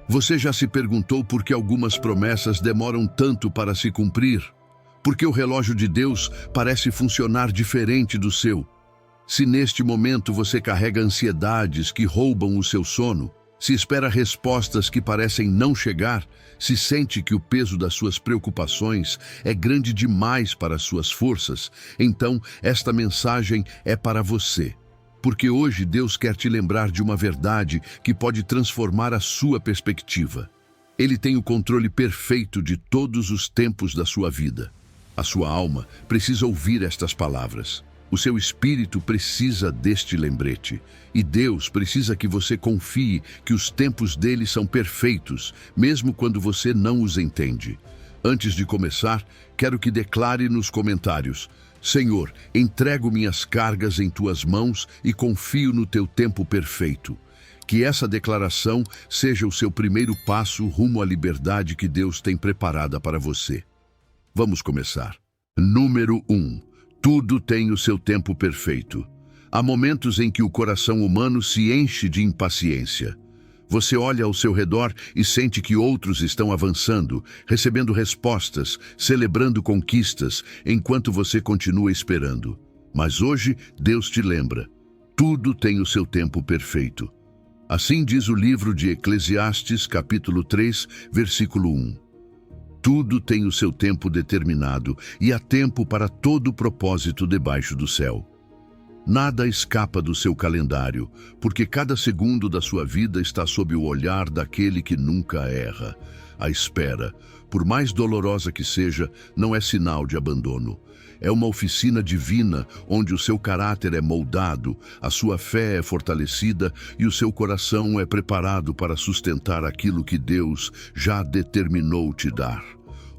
Você já se perguntou por que algumas promessas demoram tanto para se cumprir? Por que o relógio de Deus parece funcionar diferente do seu? Se neste momento você carrega ansiedades que roubam o seu sono, se espera respostas que parecem não chegar, se sente que o peso das suas preocupações é grande demais para as suas forças, então esta mensagem é para você. Porque hoje Deus quer te lembrar de uma verdade que pode transformar a sua perspectiva. Ele tem o controle perfeito de todos os tempos da sua vida. A sua alma precisa ouvir estas palavras. O seu espírito precisa deste lembrete. E Deus precisa que você confie que os tempos dele são perfeitos, mesmo quando você não os entende. Antes de começar, quero que declare nos comentários: Senhor, entrego minhas cargas em tuas mãos e confio no teu tempo perfeito. Que essa declaração seja o seu primeiro passo rumo à liberdade que Deus tem preparada para você. Vamos começar. Número 1. Tudo tem o seu tempo perfeito. Há momentos em que o coração humano se enche de impaciência. Você olha ao seu redor e sente que outros estão avançando, recebendo respostas, celebrando conquistas, enquanto você continua esperando. Mas hoje, Deus te lembra: tudo tem o seu tempo perfeito. Assim diz o livro de Eclesiastes, capítulo 3, versículo 1. Tudo tem o seu tempo determinado e há tempo para todo propósito debaixo do céu. Nada escapa do seu calendário, porque cada segundo da sua vida está sob o olhar daquele que nunca erra. A espera, por mais dolorosa que seja, não é sinal de abandono. É uma oficina divina onde o seu caráter é moldado, a sua fé é fortalecida e o seu coração é preparado para sustentar aquilo que Deus já determinou te dar.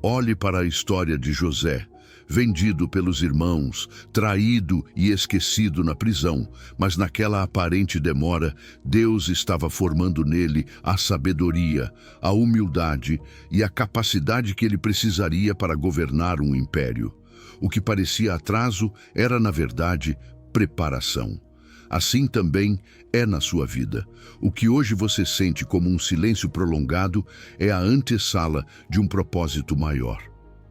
Olhe para a história de José, vendido pelos irmãos, traído e esquecido na prisão, mas naquela aparente demora, Deus estava formando nele a sabedoria, a humildade e a capacidade que ele precisaria para governar um império. O que parecia atraso era, na verdade, preparação. Assim também é na sua vida. O que hoje você sente como um silêncio prolongado é a antessala de um propósito maior.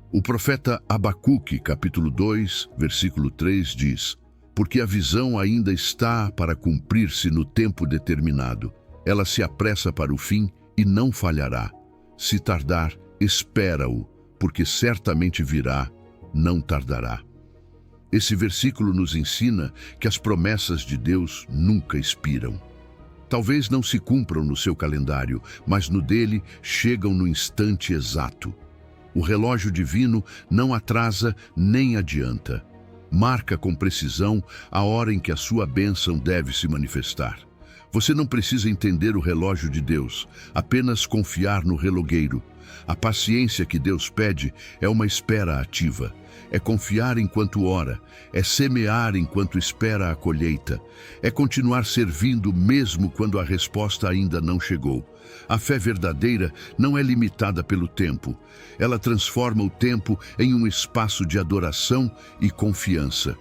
O profeta Abacuque, capítulo 2, versículo 3, diz: Porque a visão ainda está para cumprir-se no tempo determinado. Ela se apressa para o fim e não falhará. Se tardar, espera-o, porque certamente virá, não tardará. Esse versículo nos ensina que as promessas de Deus nunca expiram. Talvez não se cumpram no seu calendário, mas no dele chegam no instante exato. O relógio divino não atrasa nem adianta. Marca com precisão a hora em que a sua bênção deve se manifestar. Você não precisa entender o relógio de Deus, apenas confiar no relogueiro. A paciência que Deus pede é uma espera ativa. É confiar enquanto ora, é semear enquanto espera a colheita, é continuar servindo mesmo quando a resposta ainda não chegou. A fé verdadeira não é limitada pelo tempo. Ela transforma o tempo em um espaço de adoração e confiança.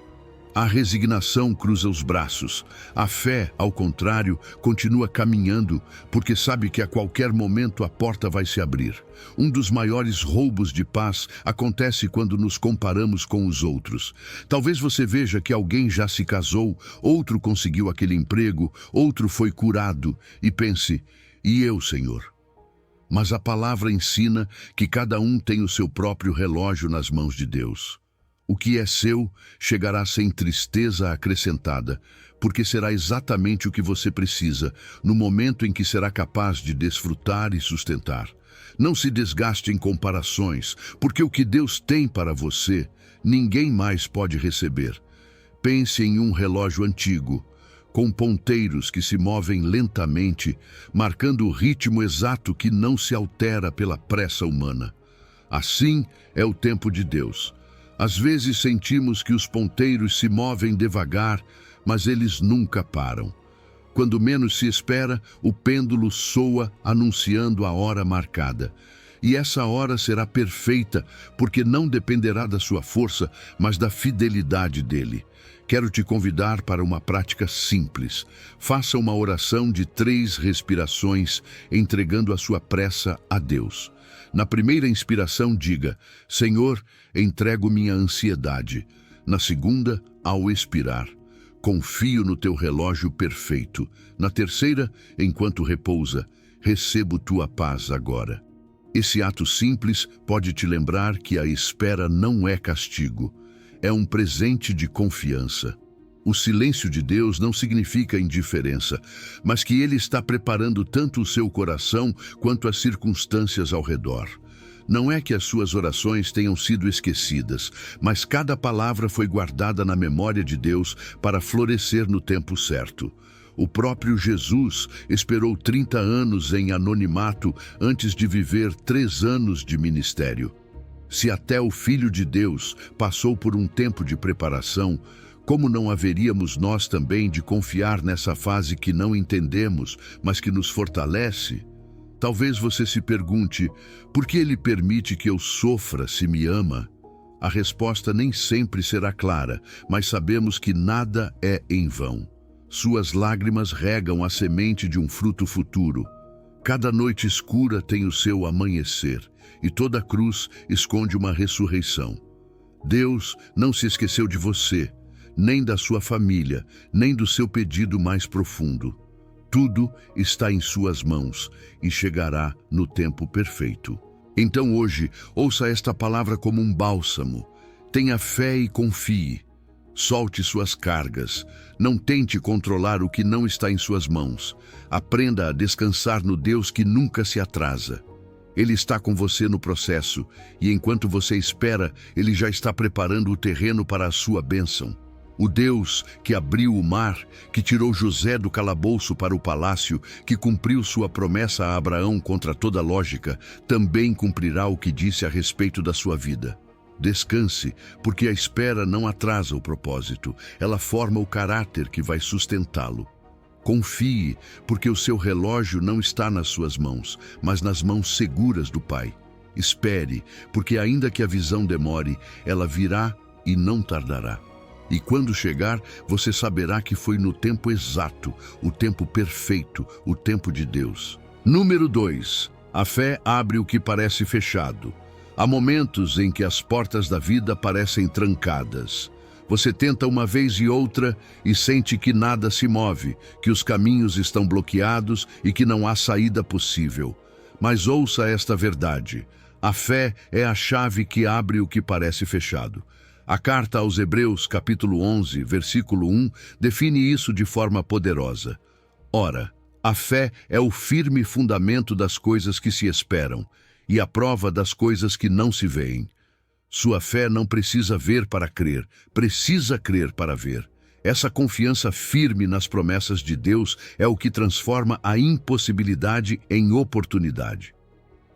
A resignação cruza os braços. A fé, ao contrário, continua caminhando, porque sabe que a qualquer momento a porta vai se abrir. Um dos maiores roubos de paz acontece quando nos comparamos com os outros. Talvez você veja que alguém já se casou, outro conseguiu aquele emprego, outro foi curado, e pense: e eu, Senhor? Mas a palavra ensina que cada um tem o seu próprio relógio nas mãos de Deus. O que é seu chegará sem tristeza acrescentada, porque será exatamente o que você precisa, no momento em que será capaz de desfrutar e sustentar. Não se desgaste em comparações, porque o que Deus tem para você, ninguém mais pode receber. Pense em um relógio antigo, com ponteiros que se movem lentamente, marcando o ritmo exato que não se altera pela pressa humana. Assim é o tempo de Deus. Às vezes sentimos que os ponteiros se movem devagar, mas eles nunca param. Quando menos se espera, o pêndulo soa anunciando a hora marcada. E essa hora será perfeita, porque não dependerá da sua força, mas da fidelidade dele. Quero te convidar para uma prática simples. Faça uma oração de 3 respirações, entregando a sua pressa a Deus. Na primeira inspiração, diga: Senhor, entrego minha ansiedade. Na segunda, ao expirar: confio no teu relógio perfeito. Na terceira, enquanto repousa: recebo tua paz agora. Esse ato simples pode te lembrar que a espera não é castigo, é um presente de confiança. O silêncio de Deus não significa indiferença, mas que Ele está preparando tanto o seu coração quanto as circunstâncias ao redor. Não é que as suas orações tenham sido esquecidas, mas cada palavra foi guardada na memória de Deus para florescer no tempo certo. O próprio Jesus esperou 30 anos em anonimato antes de viver 3 anos de ministério. Se até o Filho de Deus passou por um tempo de preparação, como não haveríamos nós também de confiar nessa fase que não entendemos, mas que nos fortalece? Talvez você se pergunte: por que Ele permite que eu sofra se me ama? A resposta nem sempre será clara, mas sabemos que nada é em vão. Suas lágrimas regam a semente de um fruto futuro. Cada noite escura tem o seu amanhecer, e toda cruz esconde uma ressurreição. Deus não se esqueceu de você, nem da sua família, nem do seu pedido mais profundo. Tudo está em suas mãos e chegará no tempo perfeito. Então hoje, ouça esta palavra como um bálsamo. Tenha fé e confie. Solte suas cargas. Não tente controlar o que não está em suas mãos. Aprenda a descansar no Deus que nunca se atrasa. Ele está com você no processo, e enquanto você espera, Ele já está preparando o terreno para a sua bênção. O Deus que abriu o mar, que tirou José do calabouço para o palácio, que cumpriu sua promessa a Abraão contra toda lógica, também cumprirá o que disse a respeito da sua vida. Descanse, porque a espera não atrasa o propósito, ela forma o caráter que vai sustentá-lo. Confie, porque o seu relógio não está nas suas mãos, mas nas mãos seguras do Pai. Espere, porque ainda que a visão demore, ela virá e não tardará. E quando chegar, você saberá que foi no tempo exato, o tempo perfeito, o tempo de Deus. Número 2. A fé abre o que parece fechado. Há momentos em que as portas da vida parecem trancadas. Você tenta uma vez e outra e sente que nada se move, que os caminhos estão bloqueados e que não há saída possível. Mas ouça esta verdade: a fé é a chave que abre o que parece fechado. A carta aos Hebreus, capítulo 11, versículo 1, define isso de forma poderosa. Ora, a fé é o firme fundamento das coisas que se esperam e a prova das coisas que não se veem. Sua fé não precisa ver para crer, precisa crer para ver. Essa confiança firme nas promessas de Deus é o que transforma a impossibilidade em oportunidade.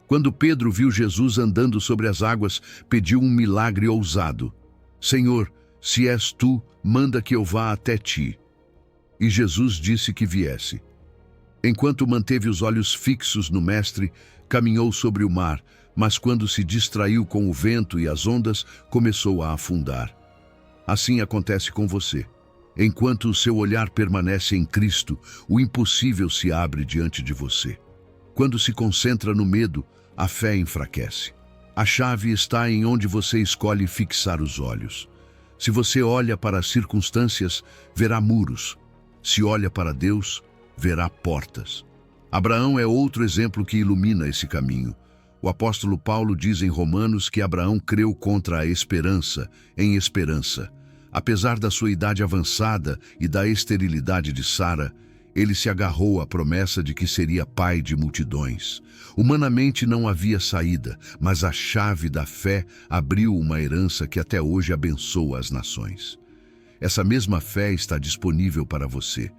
Quando Pedro viu Jesus andando sobre as águas, pediu um milagre ousado. Senhor, se és tu, manda que eu vá até ti. E Jesus disse que viesse. Enquanto manteve os olhos fixos no Mestre, caminhou sobre o mar, mas quando se distraiu com o vento e as ondas, começou a afundar. Assim acontece com você. Enquanto o seu olhar permanece em Cristo, o impossível se abre diante de você. Quando se concentra no medo, a fé enfraquece. A chave está em onde você escolhe fixar os olhos. Se você olha para as circunstâncias, verá muros. Se olha para Deus, verá portas. Abraão é outro exemplo que ilumina esse caminho. O apóstolo Paulo diz em Romanos que Abraão creu contra a esperança, em esperança. Apesar da sua idade avançada e da esterilidade de Sara, ele se agarrou à promessa de que seria pai de multidões. Humanamente não havia saída, mas a chave da fé abriu uma herança que até hoje abençoa as nações. Essa mesma fé está disponível para você.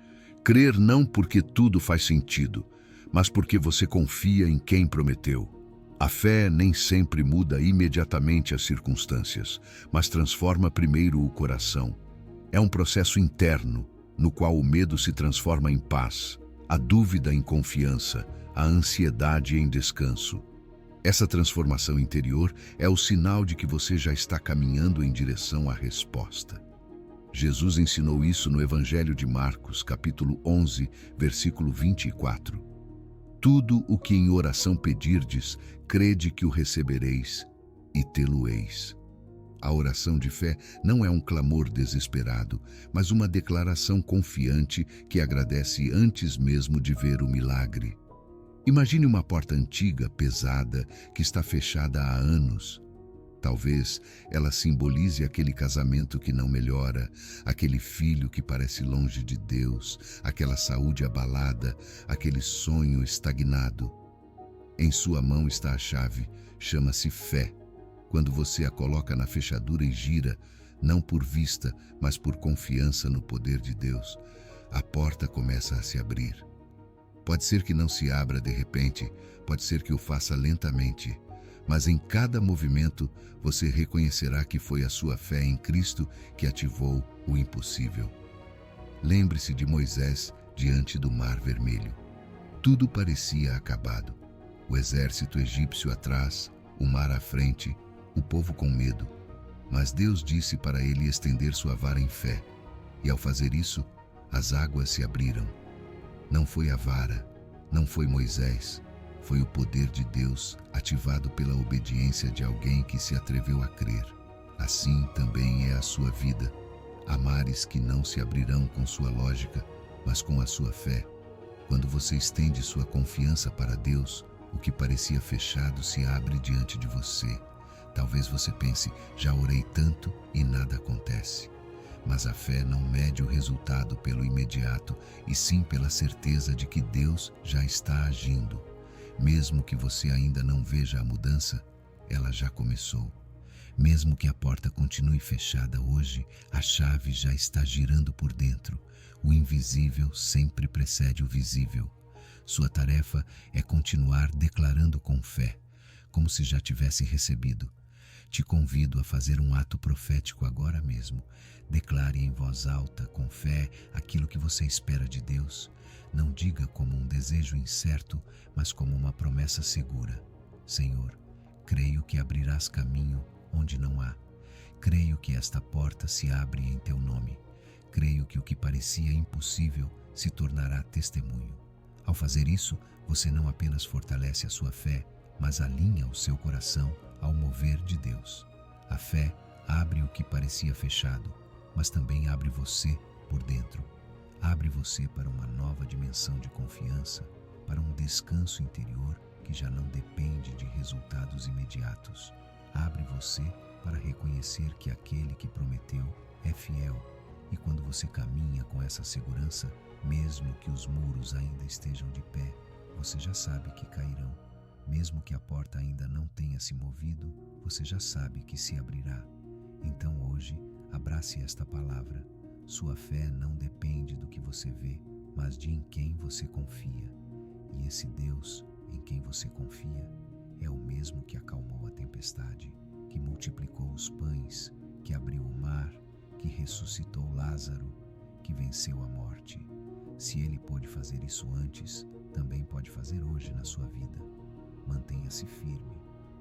Crer não porque tudo faz sentido, mas porque você confia em quem prometeu. A fé nem sempre muda imediatamente as circunstâncias, mas transforma primeiro o coração. É um processo interno, no qual o medo se transforma em paz, a dúvida em confiança, a ansiedade em descanso. Essa transformação interior é o sinal de que você já está caminhando em direção à resposta. Jesus ensinou isso no Evangelho de Marcos, capítulo 11, versículo 24. Tudo o que em oração pedirdes, crede que o recebereis e tê-lo-eis. A oração de fé não é um clamor desesperado, mas uma declaração confiante que agradece antes mesmo de ver o milagre. Imagine uma porta antiga, pesada, que está fechada há anos. Talvez ela simbolize aquele casamento que não melhora, aquele filho que parece longe de Deus, aquela saúde abalada, aquele sonho estagnado. Em sua mão está a chave, chama-se fé. Quando você a coloca na fechadura e gira, não por vista, mas por confiança no poder de Deus, a porta começa a se abrir. Pode ser que não se abra de repente, pode ser que o faça lentamente, mas em cada movimento você reconhecerá que foi a sua fé em Cristo que ativou o impossível. Lembre-se de Moisés diante do Mar Vermelho. Tudo parecia acabado. O exército egípcio atrás, o mar à frente, o povo com medo. Mas Deus disse para ele estender sua vara em fé, e ao fazer isso, as águas se abriram. Não foi a vara, não foi Moisés, foi o poder de Deus ativado pela obediência de alguém que se atreveu a crer. Assim também é a sua vida. Há mares que não se abrirão com sua lógica, mas com a sua fé. Quando você estende sua confiança para Deus, o que parecia fechado se abre diante de você. Talvez você pense, já orei tanto e nada acontece. Mas a fé não mede o resultado pelo imediato, e sim pela certeza de que Deus já está agindo. Mesmo que você ainda não veja a mudança, ela já começou. Mesmo que a porta continue fechada hoje, a chave já está girando por dentro. O invisível sempre precede o visível. Sua tarefa é continuar declarando com fé, como se já tivesse recebido. Te convido a fazer um ato profético agora mesmo. Declare em voz alta, com fé, aquilo que você espera de Deus. Não diga como um desejo incerto, mas como uma promessa segura. Senhor, creio que abrirás caminho onde não há. Creio que esta porta se abre em teu nome. Creio que o que parecia impossível se tornará testemunho. Ao fazer isso, você não apenas fortalece a sua fé, mas alinha o seu coração ao mover de Deus. A fé abre o que parecia fechado, mas também abre você por dentro. Abre você para uma nova dimensão de confiança, para um descanso interior que já não depende de resultados imediatos. Abre você para reconhecer que aquele que prometeu é fiel. E quando você caminha com essa segurança, mesmo que os muros ainda estejam de pé, você já sabe que cairão. Mesmo que a porta ainda não tenha se movido, você já sabe que se abrirá. Então hoje, abrace esta palavra. Sua fé não depende do que você vê, mas de em quem você confia. E esse Deus em quem você confia é o mesmo que acalmou a tempestade, que multiplicou os pães, que abriu o mar, que ressuscitou Lázaro, que venceu a morte. Se ele pôde fazer isso antes, também pode fazer hoje na sua vida. Mantenha-se firme,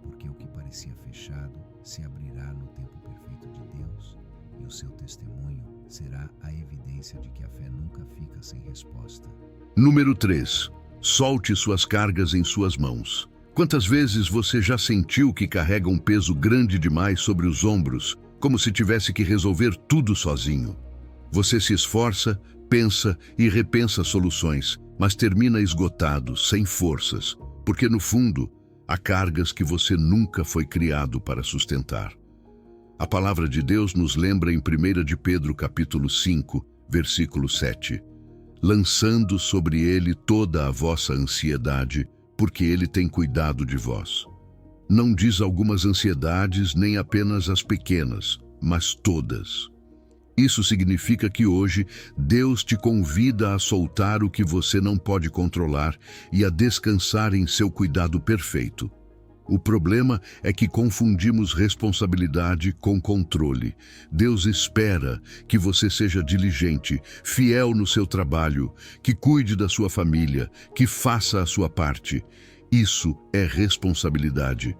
porque o que parecia fechado se abrirá no tempo perfeito de Deus, e o seu testemunho será a evidência de que a fé nunca fica sem resposta. Número 3. Solte suas cargas em suas mãos. Quantas vezes você já sentiu que carrega um peso grande demais sobre os ombros, como se tivesse que resolver tudo sozinho? Você se esforça, pensa e repensa soluções, mas termina esgotado, sem forças, porque no fundo há cargas que você nunca foi criado para sustentar. A palavra de Deus nos lembra em 1 de Pedro capítulo 5, versículo 7. Lançando sobre ele toda a vossa ansiedade, porque ele tem cuidado de vós. Não diz algumas ansiedades, nem apenas as pequenas, mas todas. Isso significa que hoje Deus te convida a soltar o que você não pode controlar e a descansar em seu cuidado perfeito. O problema é que confundimos responsabilidade com controle. Deus espera que você seja diligente, fiel no seu trabalho, que cuide da sua família, que faça a sua parte. Isso é responsabilidade.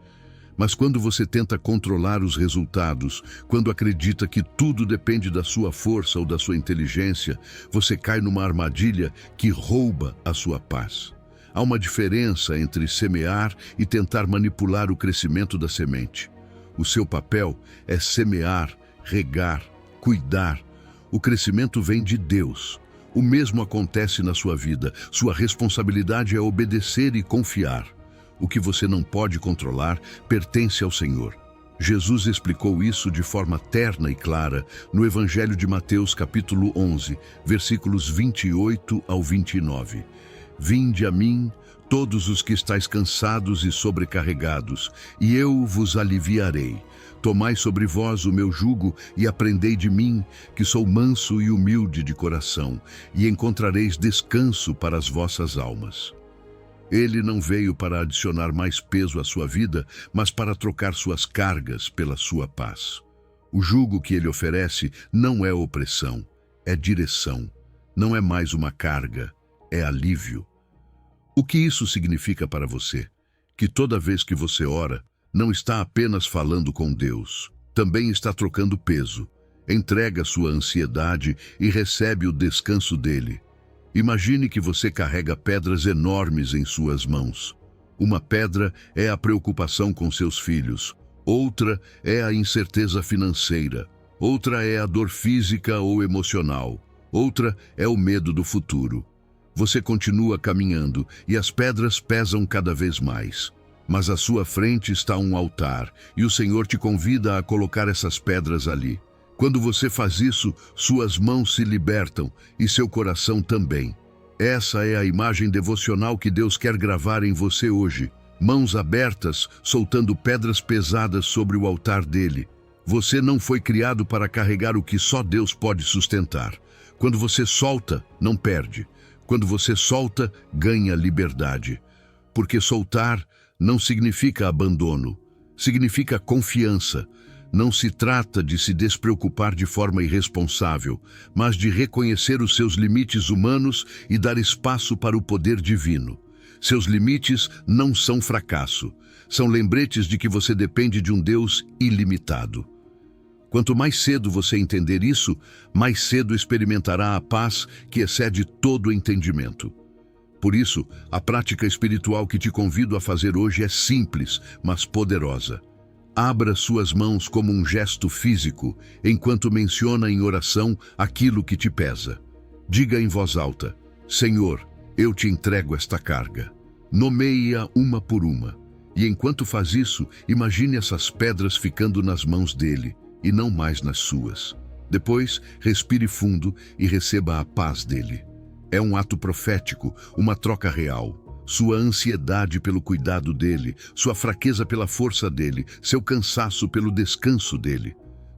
Mas quando você tenta controlar os resultados, quando acredita que tudo depende da sua força ou da sua inteligência, você cai numa armadilha que rouba a sua paz. Há uma diferença entre semear e tentar manipular o crescimento da semente. O seu papel é semear, regar, cuidar. O crescimento vem de Deus. O mesmo acontece na sua vida. Sua responsabilidade é obedecer e confiar. O que você não pode controlar pertence ao Senhor. Jesus explicou isso de forma terna e clara no Evangelho de Mateus, capítulo 11, versículos 28 ao 29. Vinde a mim, todos os que estáis cansados e sobrecarregados, e eu vos aliviarei. Tomai sobre vós o meu jugo e aprendei de mim, que sou manso e humilde de coração, e encontrareis descanso para as vossas almas. Ele não veio para adicionar mais peso à sua vida, mas para trocar suas cargas pela sua paz. O jugo que ele oferece não é opressão, é direção. Não é mais uma carga, é alívio. O que isso significa para você? Que toda vez que você ora, não está apenas falando com Deus, também está trocando peso. Entrega sua ansiedade e recebe o descanso dele. Imagine que você carrega pedras enormes em suas mãos. Uma pedra é a preocupação com seus filhos, outra é a incerteza financeira, outra é a dor física ou emocional, outra é o medo do futuro. Você continua caminhando e as pedras pesam cada vez mais. Mas à sua frente está um altar e o Senhor te convida a colocar essas pedras ali. Quando você faz isso, suas mãos se libertam e seu coração também. Essa é a imagem devocional que Deus quer gravar em você hoje. Mãos abertas, soltando pedras pesadas sobre o altar dele. Você não foi criado para carregar o que só Deus pode sustentar. Quando você solta, não perde. Quando você solta, ganha liberdade. Porque soltar não significa abandono, significa confiança. Não se trata de se despreocupar de forma irresponsável, mas de reconhecer os seus limites humanos e dar espaço para o poder divino. Seus limites não são fracasso, são lembretes de que você depende de um Deus ilimitado. Quanto mais cedo você entender isso, mais cedo experimentará a paz que excede todo entendimento. Por isso, a prática espiritual que te convido a fazer hoje é simples, mas poderosa. Abra suas mãos como um gesto físico, enquanto menciona em oração aquilo que te pesa. Diga em voz alta: Senhor, eu te entrego esta carga. Nomeie-a uma por uma. E enquanto faz isso, imagine essas pedras ficando nas mãos dele, e não mais nas suas. Depois, respire fundo e receba a paz dele. É um ato profético, uma troca real. Sua ansiedade pelo cuidado dele, sua fraqueza pela força dele, seu cansaço pelo descanso dele.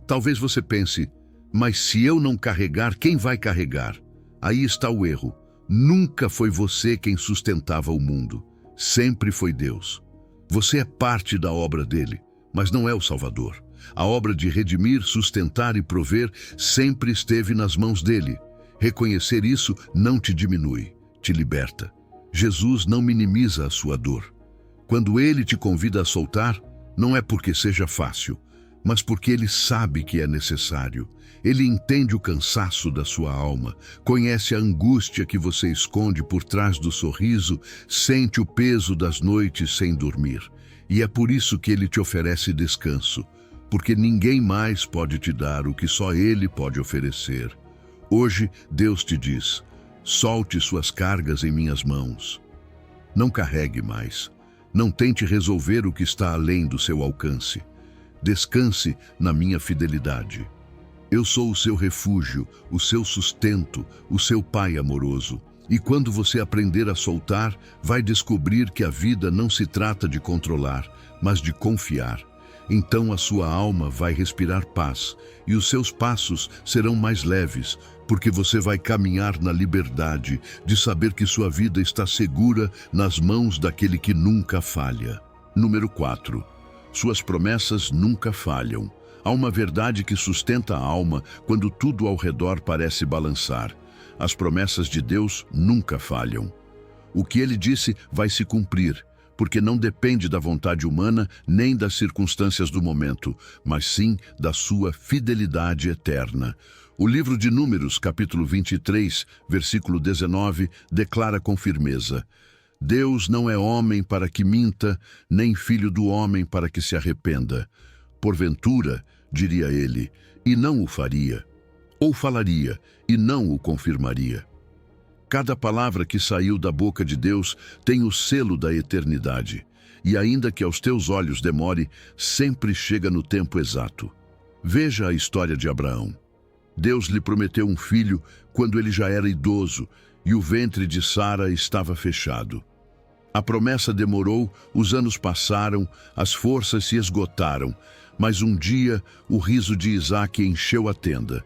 Talvez você pense, mas se eu não carregar, quem vai carregar? Aí está o erro. Nunca foi você quem sustentava o mundo. Sempre foi Deus. Você é parte da obra dele, mas não é o Salvador. A obra de redimir, sustentar e prover sempre esteve nas mãos dele. Reconhecer isso não te diminui, te liberta. Jesus não minimiza a sua dor. Quando ele te convida a soltar, não é porque seja fácil, mas porque ele sabe que é necessário. Ele entende o cansaço da sua alma, conhece a angústia que você esconde por trás do sorriso, sente o peso das noites sem dormir. E é por isso que ele te oferece descanso, porque ninguém mais pode te dar o que só ele pode oferecer. Hoje, Deus te diz: solte suas cargas em minhas mãos. Não carregue mais. Não tente resolver o que está além do seu alcance. Descanse na minha fidelidade. Eu sou o seu refúgio, o seu sustento, o seu Pai amoroso. E quando você aprender a soltar, vai descobrir que a vida não se trata de controlar, mas de confiar. Então a sua alma vai respirar paz e os seus passos serão mais leves, porque você vai caminhar na liberdade de saber que sua vida está segura nas mãos daquele que nunca falha. Número 4. Suas promessas nunca falham. Há uma verdade que sustenta a alma quando tudo ao redor parece balançar. As promessas de Deus nunca falham. O que ele disse vai se cumprir. porque não depende da vontade humana nem das circunstâncias do momento, mas sim da sua fidelidade eterna. O livro de Números, capítulo 23, versículo 19, declara com firmeza: Deus não é homem para que minta, nem filho do homem para que se arrependa. Porventura, diria ele, e não o faria, ou falaria, e não o confirmaria. Cada palavra que saiu da boca de Deus tem o selo da eternidade, e ainda que aos teus olhos demore, sempre chega no tempo exato. Veja a história de Abraão. Deus lhe prometeu um filho quando ele já era idoso, e o ventre de Sara estava fechado. A promessa demorou, os anos passaram, as forças se esgotaram, mas um dia o riso de Isaque encheu a tenda.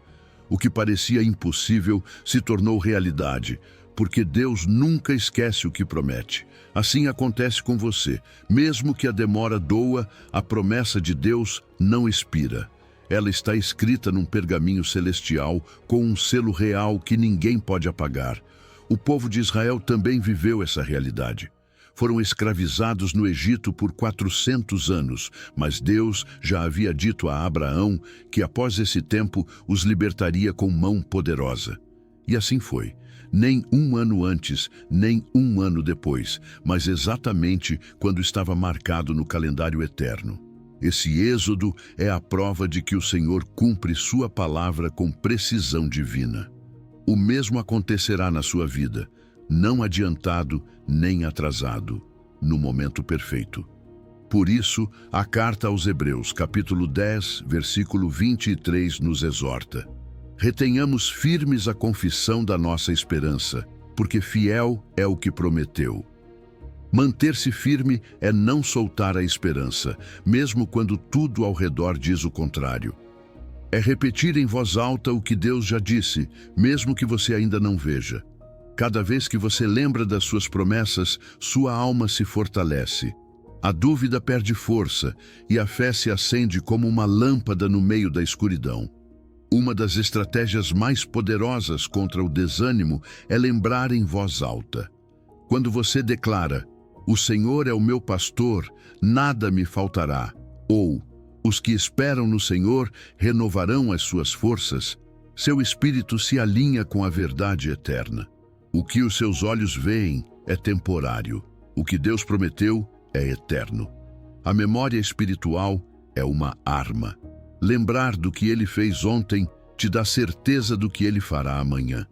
O que parecia impossível se tornou realidade, porque Deus nunca esquece o que promete. Assim acontece com você. Mesmo que a demora doa, a promessa de Deus não expira. Ela está escrita num pergaminho celestial com um selo real que ninguém pode apagar. O povo de Israel também viveu essa realidade. Foram escravizados no Egito por 400 anos, mas Deus já havia dito a Abraão que após esse tempo os libertaria com mão poderosa. E assim foi. Nem um ano antes, nem um ano depois, mas exatamente quando estava marcado no calendário eterno. Esse êxodo é a prova de que o Senhor cumpre sua palavra com precisão divina. O mesmo acontecerá na sua vida, não adiantado nem atrasado, no momento perfeito. Por isso, a carta aos Hebreus, capítulo 10, versículo 23, nos exorta: retenhamos firmes a confissão da nossa esperança, porque fiel é o que prometeu. Manter-se firme é não soltar a esperança, mesmo quando tudo ao redor diz o contrário. É repetir em voz alta o que Deus já disse, mesmo que você ainda não veja. Cada vez que você lembra das suas promessas, sua alma se fortalece. A dúvida perde força e a fé se acende como uma lâmpada no meio da escuridão. Uma das estratégias mais poderosas contra o desânimo é lembrar em voz alta. Quando você declara: o Senhor é o meu pastor, nada me faltará, ou os que esperam no Senhor renovarão as suas forças, seu espírito se alinha com a verdade eterna. O que os seus olhos veem é temporário. O que Deus prometeu é eterno. A memória espiritual é uma arma. Lembrar do que Ele fez ontem te dá certeza do que Ele fará amanhã.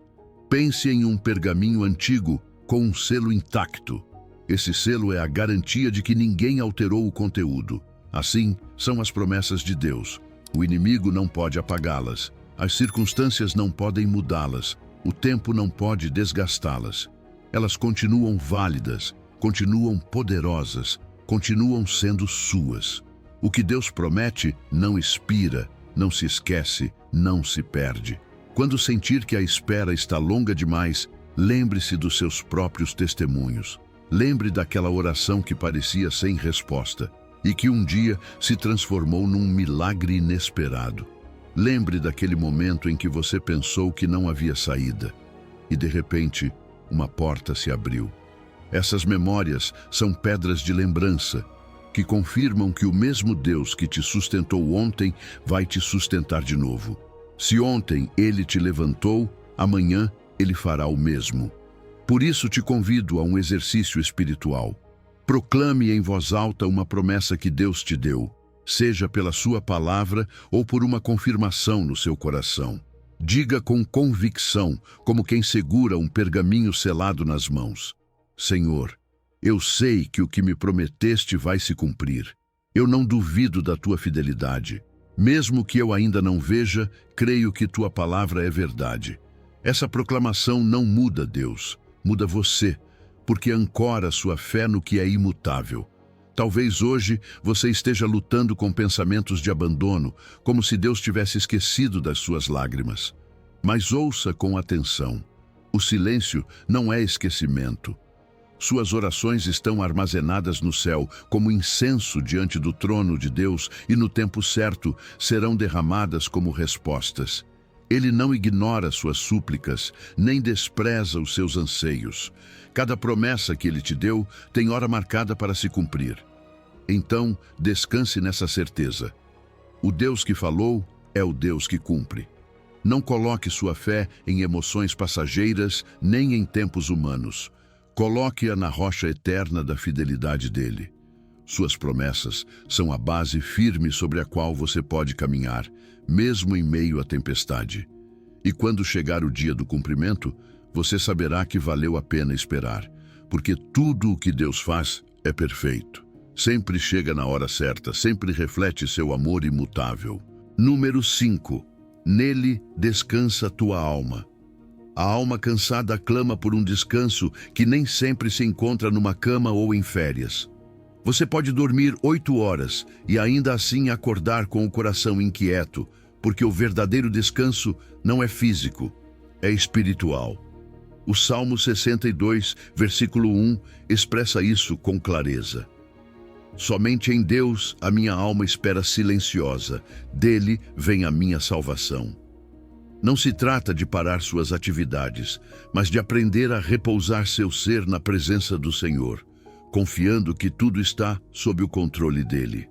Pense em um pergaminho antigo com um selo intacto. Esse selo é a garantia de que ninguém alterou o conteúdo. Assim são as promessas de Deus. O inimigo não pode apagá-las. As circunstâncias não podem mudá-las. O tempo não pode desgastá-las. Elas continuam válidas, continuam poderosas, continuam sendo suas. O que Deus promete não expira, não se esquece, não se perde. Quando sentir que a espera está longa demais, lembre-se dos seus próprios testemunhos. Lembre daquela oração que parecia sem resposta e que um dia se transformou num milagre inesperado. Lembre daquele momento em que você pensou que não havia saída e, de repente, uma porta se abriu. Essas memórias são pedras de lembrança que confirmam que o mesmo Deus que te sustentou ontem vai te sustentar de novo. Se ontem Ele te levantou, amanhã Ele fará o mesmo. Por isso te convido a um exercício espiritual. Proclame em voz alta uma promessa que Deus te deu, seja pela sua palavra ou por uma confirmação no seu coração. Diga com convicção, como quem segura um pergaminho selado nas mãos: Senhor, eu sei que o que me prometeste vai se cumprir. Eu não duvido da tua fidelidade. Mesmo que eu ainda não veja, creio que tua palavra é verdade. Essa proclamação não muda Deus, muda você, porque ancora sua fé no que é imutável. Talvez hoje você esteja lutando com pensamentos de abandono, como se Deus tivesse esquecido das suas lágrimas. Mas ouça com atenção. O silêncio não é esquecimento. Suas orações estão armazenadas no céu como incenso diante do trono de Deus e no tempo certo serão derramadas como respostas. Ele não ignora suas súplicas, nem despreza os seus anseios. Cada promessa que ele te deu tem hora marcada para se cumprir. Então, descanse nessa certeza. O Deus que falou é o Deus que cumpre. Não coloque sua fé em emoções passageiras, nem em tempos humanos. Coloque-a na rocha eterna da fidelidade dele. Suas promessas são a base firme sobre a qual você pode caminhar, mesmo em meio à tempestade. E quando chegar o dia do cumprimento, você saberá que valeu a pena esperar, porque tudo o que Deus faz é perfeito. Sempre chega na hora certa, sempre reflete seu amor imutável. Número 5. Nele descansa tua alma. A alma cansada clama por um descanso que nem sempre se encontra numa cama ou em férias. Você pode dormir 8 horas e ainda assim acordar com o coração inquieto, porque o verdadeiro descanso não é físico, é espiritual. O Salmo 62, versículo 1, expressa isso com clareza. Somente em Deus a minha alma espera silenciosa, dele vem a minha salvação. Não se trata de parar suas atividades, mas de aprender a repousar seu ser na presença do Senhor, confiando que tudo está sob o controle dele.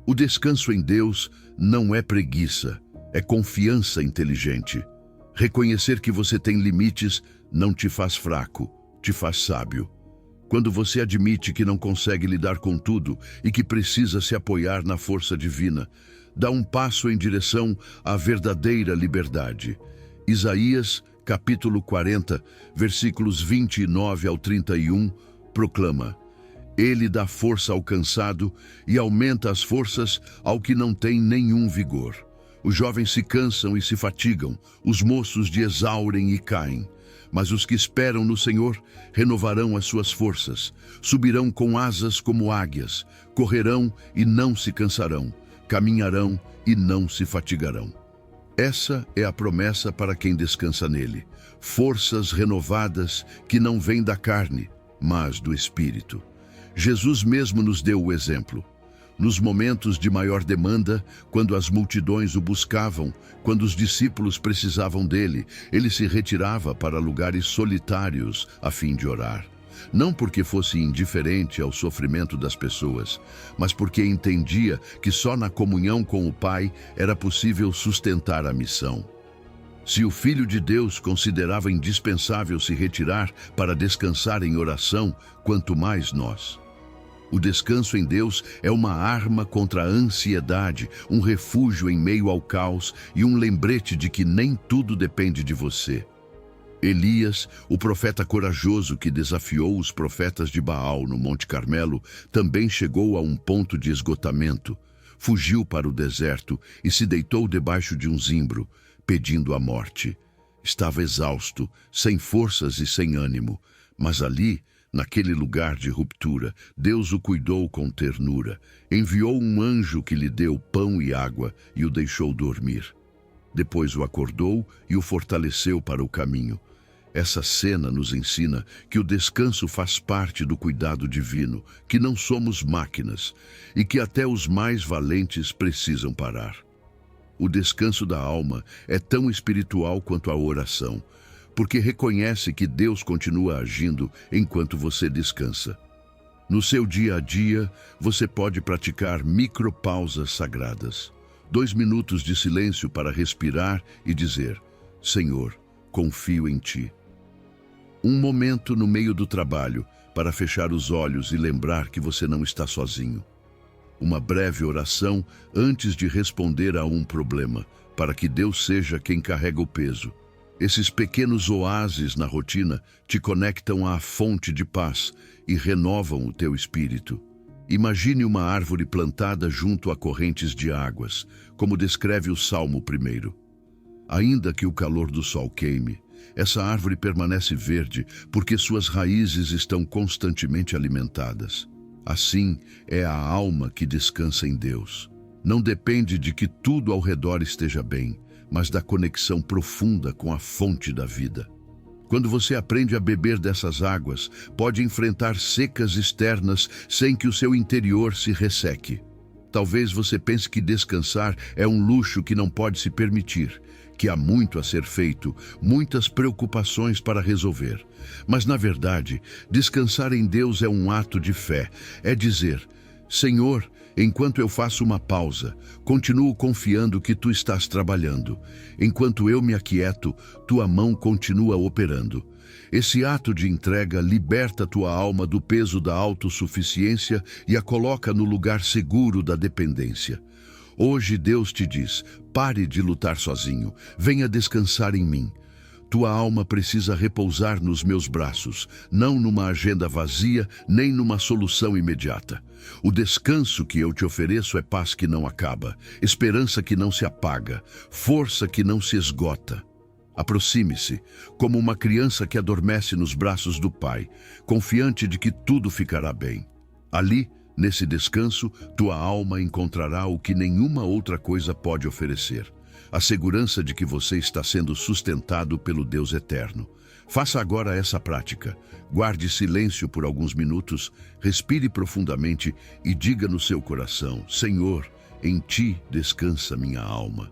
O descanso em Deus não é preguiça, é confiança inteligente. Reconhecer que você tem limites não te faz fraco, te faz sábio. Quando você admite que não consegue lidar com tudo e que precisa se apoiar na força divina, dá um passo em direção à verdadeira liberdade. Isaías, capítulo 40, versículos 29 ao 31, proclama: Ele dá força ao cansado e aumenta as forças ao que não tem nenhum vigor. Os jovens se cansam e se fatigam, os moços de exaurem e caem. Mas os que esperam no Senhor renovarão as suas forças, subirão com asas como águias, correrão e não se cansarão, caminharão e não se fatigarão. Essa é a promessa para quem descansa nele, forças renovadas que não vêm da carne, mas do Espírito. Jesus mesmo nos deu o exemplo. Nos momentos de maior demanda, quando as multidões o buscavam, quando os discípulos precisavam dele, ele se retirava para lugares solitários a fim de orar. Não porque fosse indiferente ao sofrimento das pessoas, mas porque entendia que só na comunhão com o Pai era possível sustentar a missão. Se o Filho de Deus considerava indispensável se retirar para descansar em oração, quanto mais nós. O descanso em Deus é uma arma contra a ansiedade, um refúgio em meio ao caos e um lembrete de que nem tudo depende de você. Elias, o profeta corajoso que desafiou os profetas de Baal no Monte Carmelo, também chegou a um ponto de esgotamento. Fugiu para o deserto e se deitou debaixo de um zimbro, pedindo a morte. Estava exausto, sem forças e sem ânimo, mas ali, naquele lugar de ruptura, Deus o cuidou com ternura, enviou um anjo que lhe deu pão e água e o deixou dormir. Depois o acordou e o fortaleceu para o caminho. Essa cena nos ensina que o descanso faz parte do cuidado divino, que não somos máquinas e que até os mais valentes precisam parar. O descanso da alma é tão espiritual quanto a oração, porque reconhece que Deus continua agindo enquanto você descansa. No seu dia a dia, você pode praticar micropausas sagradas. 2 minutos de silêncio para respirar e dizer: Senhor, confio em Ti. Um momento no meio do trabalho para fechar os olhos e lembrar que você não está sozinho. Uma breve oração antes de responder a um problema, para que Deus seja quem carrega o peso. Esses pequenos oásis na rotina te conectam à fonte de paz e renovam o teu espírito. Imagine uma árvore plantada junto a correntes de águas, como descreve o Salmo 1. Ainda que o calor do sol queime, essa árvore permanece verde porque suas raízes estão constantemente alimentadas. Assim é a alma que descansa em Deus. Não depende de que tudo ao redor esteja bem, mas da conexão profunda com a fonte da vida. Quando você aprende a beber dessas águas, pode enfrentar secas externas sem que o seu interior se resseque. Talvez você pense que descansar é um luxo que não pode se permitir, que há muito a ser feito, muitas preocupações para resolver. Mas, na verdade, descansar em Deus é um ato de fé. É dizer: Senhor, enquanto eu faço uma pausa, continuo confiando que Tu estás trabalhando. Enquanto eu me aquieto, Tua mão continua operando. Esse ato de entrega liberta tua alma do peso da autossuficiência e a coloca no lugar seguro da dependência. Hoje Deus te diz: pare de lutar sozinho, venha descansar em mim. Tua alma precisa repousar nos meus braços, não numa agenda vazia, nem numa solução imediata. O descanso que eu te ofereço é paz que não acaba, esperança que não se apaga, força que não se esgota. Aproxime-se, como uma criança que adormece nos braços do Pai, confiante de que tudo ficará bem. Ali, nesse descanso, tua alma encontrará o que nenhuma outra coisa pode oferecer: a segurança de que você está sendo sustentado pelo Deus eterno. Faça agora essa prática. Guarde silêncio por alguns minutos, respire profundamente e diga no seu coração: Senhor, em Ti descansa minha alma.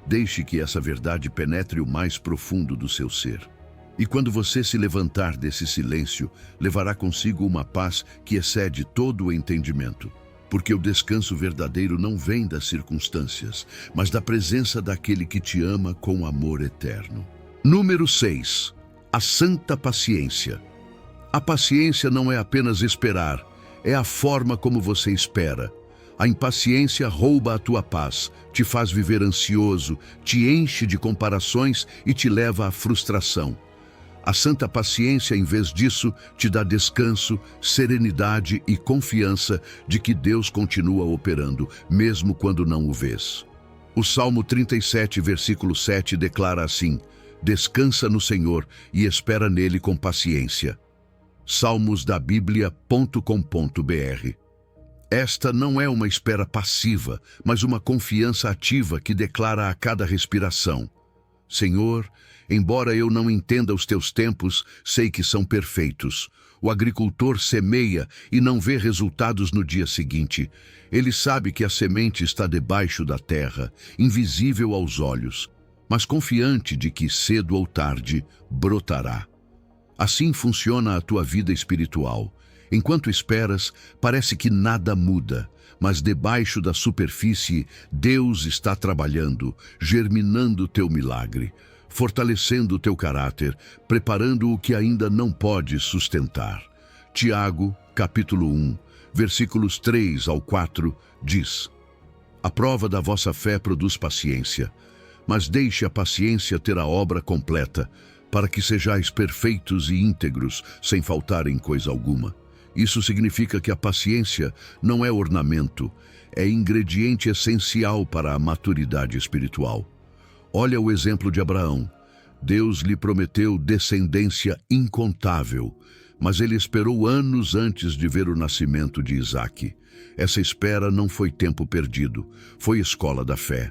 Deixe que essa verdade penetre o mais profundo do seu ser. E quando você se levantar desse silêncio, levará consigo uma paz que excede todo o entendimento. Porque o descanso verdadeiro não vem das circunstâncias, mas da presença daquele que te ama com amor eterno. Número 6. A santa paciência. A paciência não é apenas esperar, é a forma como você espera. A impaciência rouba a tua paz, te faz viver ansioso, te enche de comparações e te leva à frustração. A santa paciência, em vez disso, te dá descanso, serenidade e confiança de que Deus continua operando, mesmo quando não o vês. O Salmo 37, versículo 7 declara assim: descansa no Senhor e espera nele com paciência. salmosdabiblia.com.br. Esta não é uma espera passiva, mas uma confiança ativa que declara a cada respiração: Senhor, embora eu não entenda os teus tempos, sei que são perfeitos. O agricultor semeia e não vê resultados no dia seguinte. Ele sabe que a semente está debaixo da terra, invisível aos olhos, mas confiante de que cedo ou tarde brotará. Assim funciona a tua vida espiritual. Enquanto esperas, parece que nada muda, mas debaixo da superfície, Deus está trabalhando, germinando teu milagre, fortalecendo o teu caráter, preparando o que ainda não pode sustentar. Tiago, capítulo 1, versículos 3 ao 4, diz: a prova da vossa fé produz paciência, mas deixe a paciência ter a obra completa, para que sejais perfeitos e íntegros, sem faltar em coisa alguma. Isso significa que a paciência não é ornamento, é ingrediente essencial para a maturidade espiritual. Olha o exemplo de Abraão. Deus lhe prometeu descendência incontável, mas ele esperou anos antes de ver o nascimento de Isaque. Essa espera não foi tempo perdido, foi escola da fé.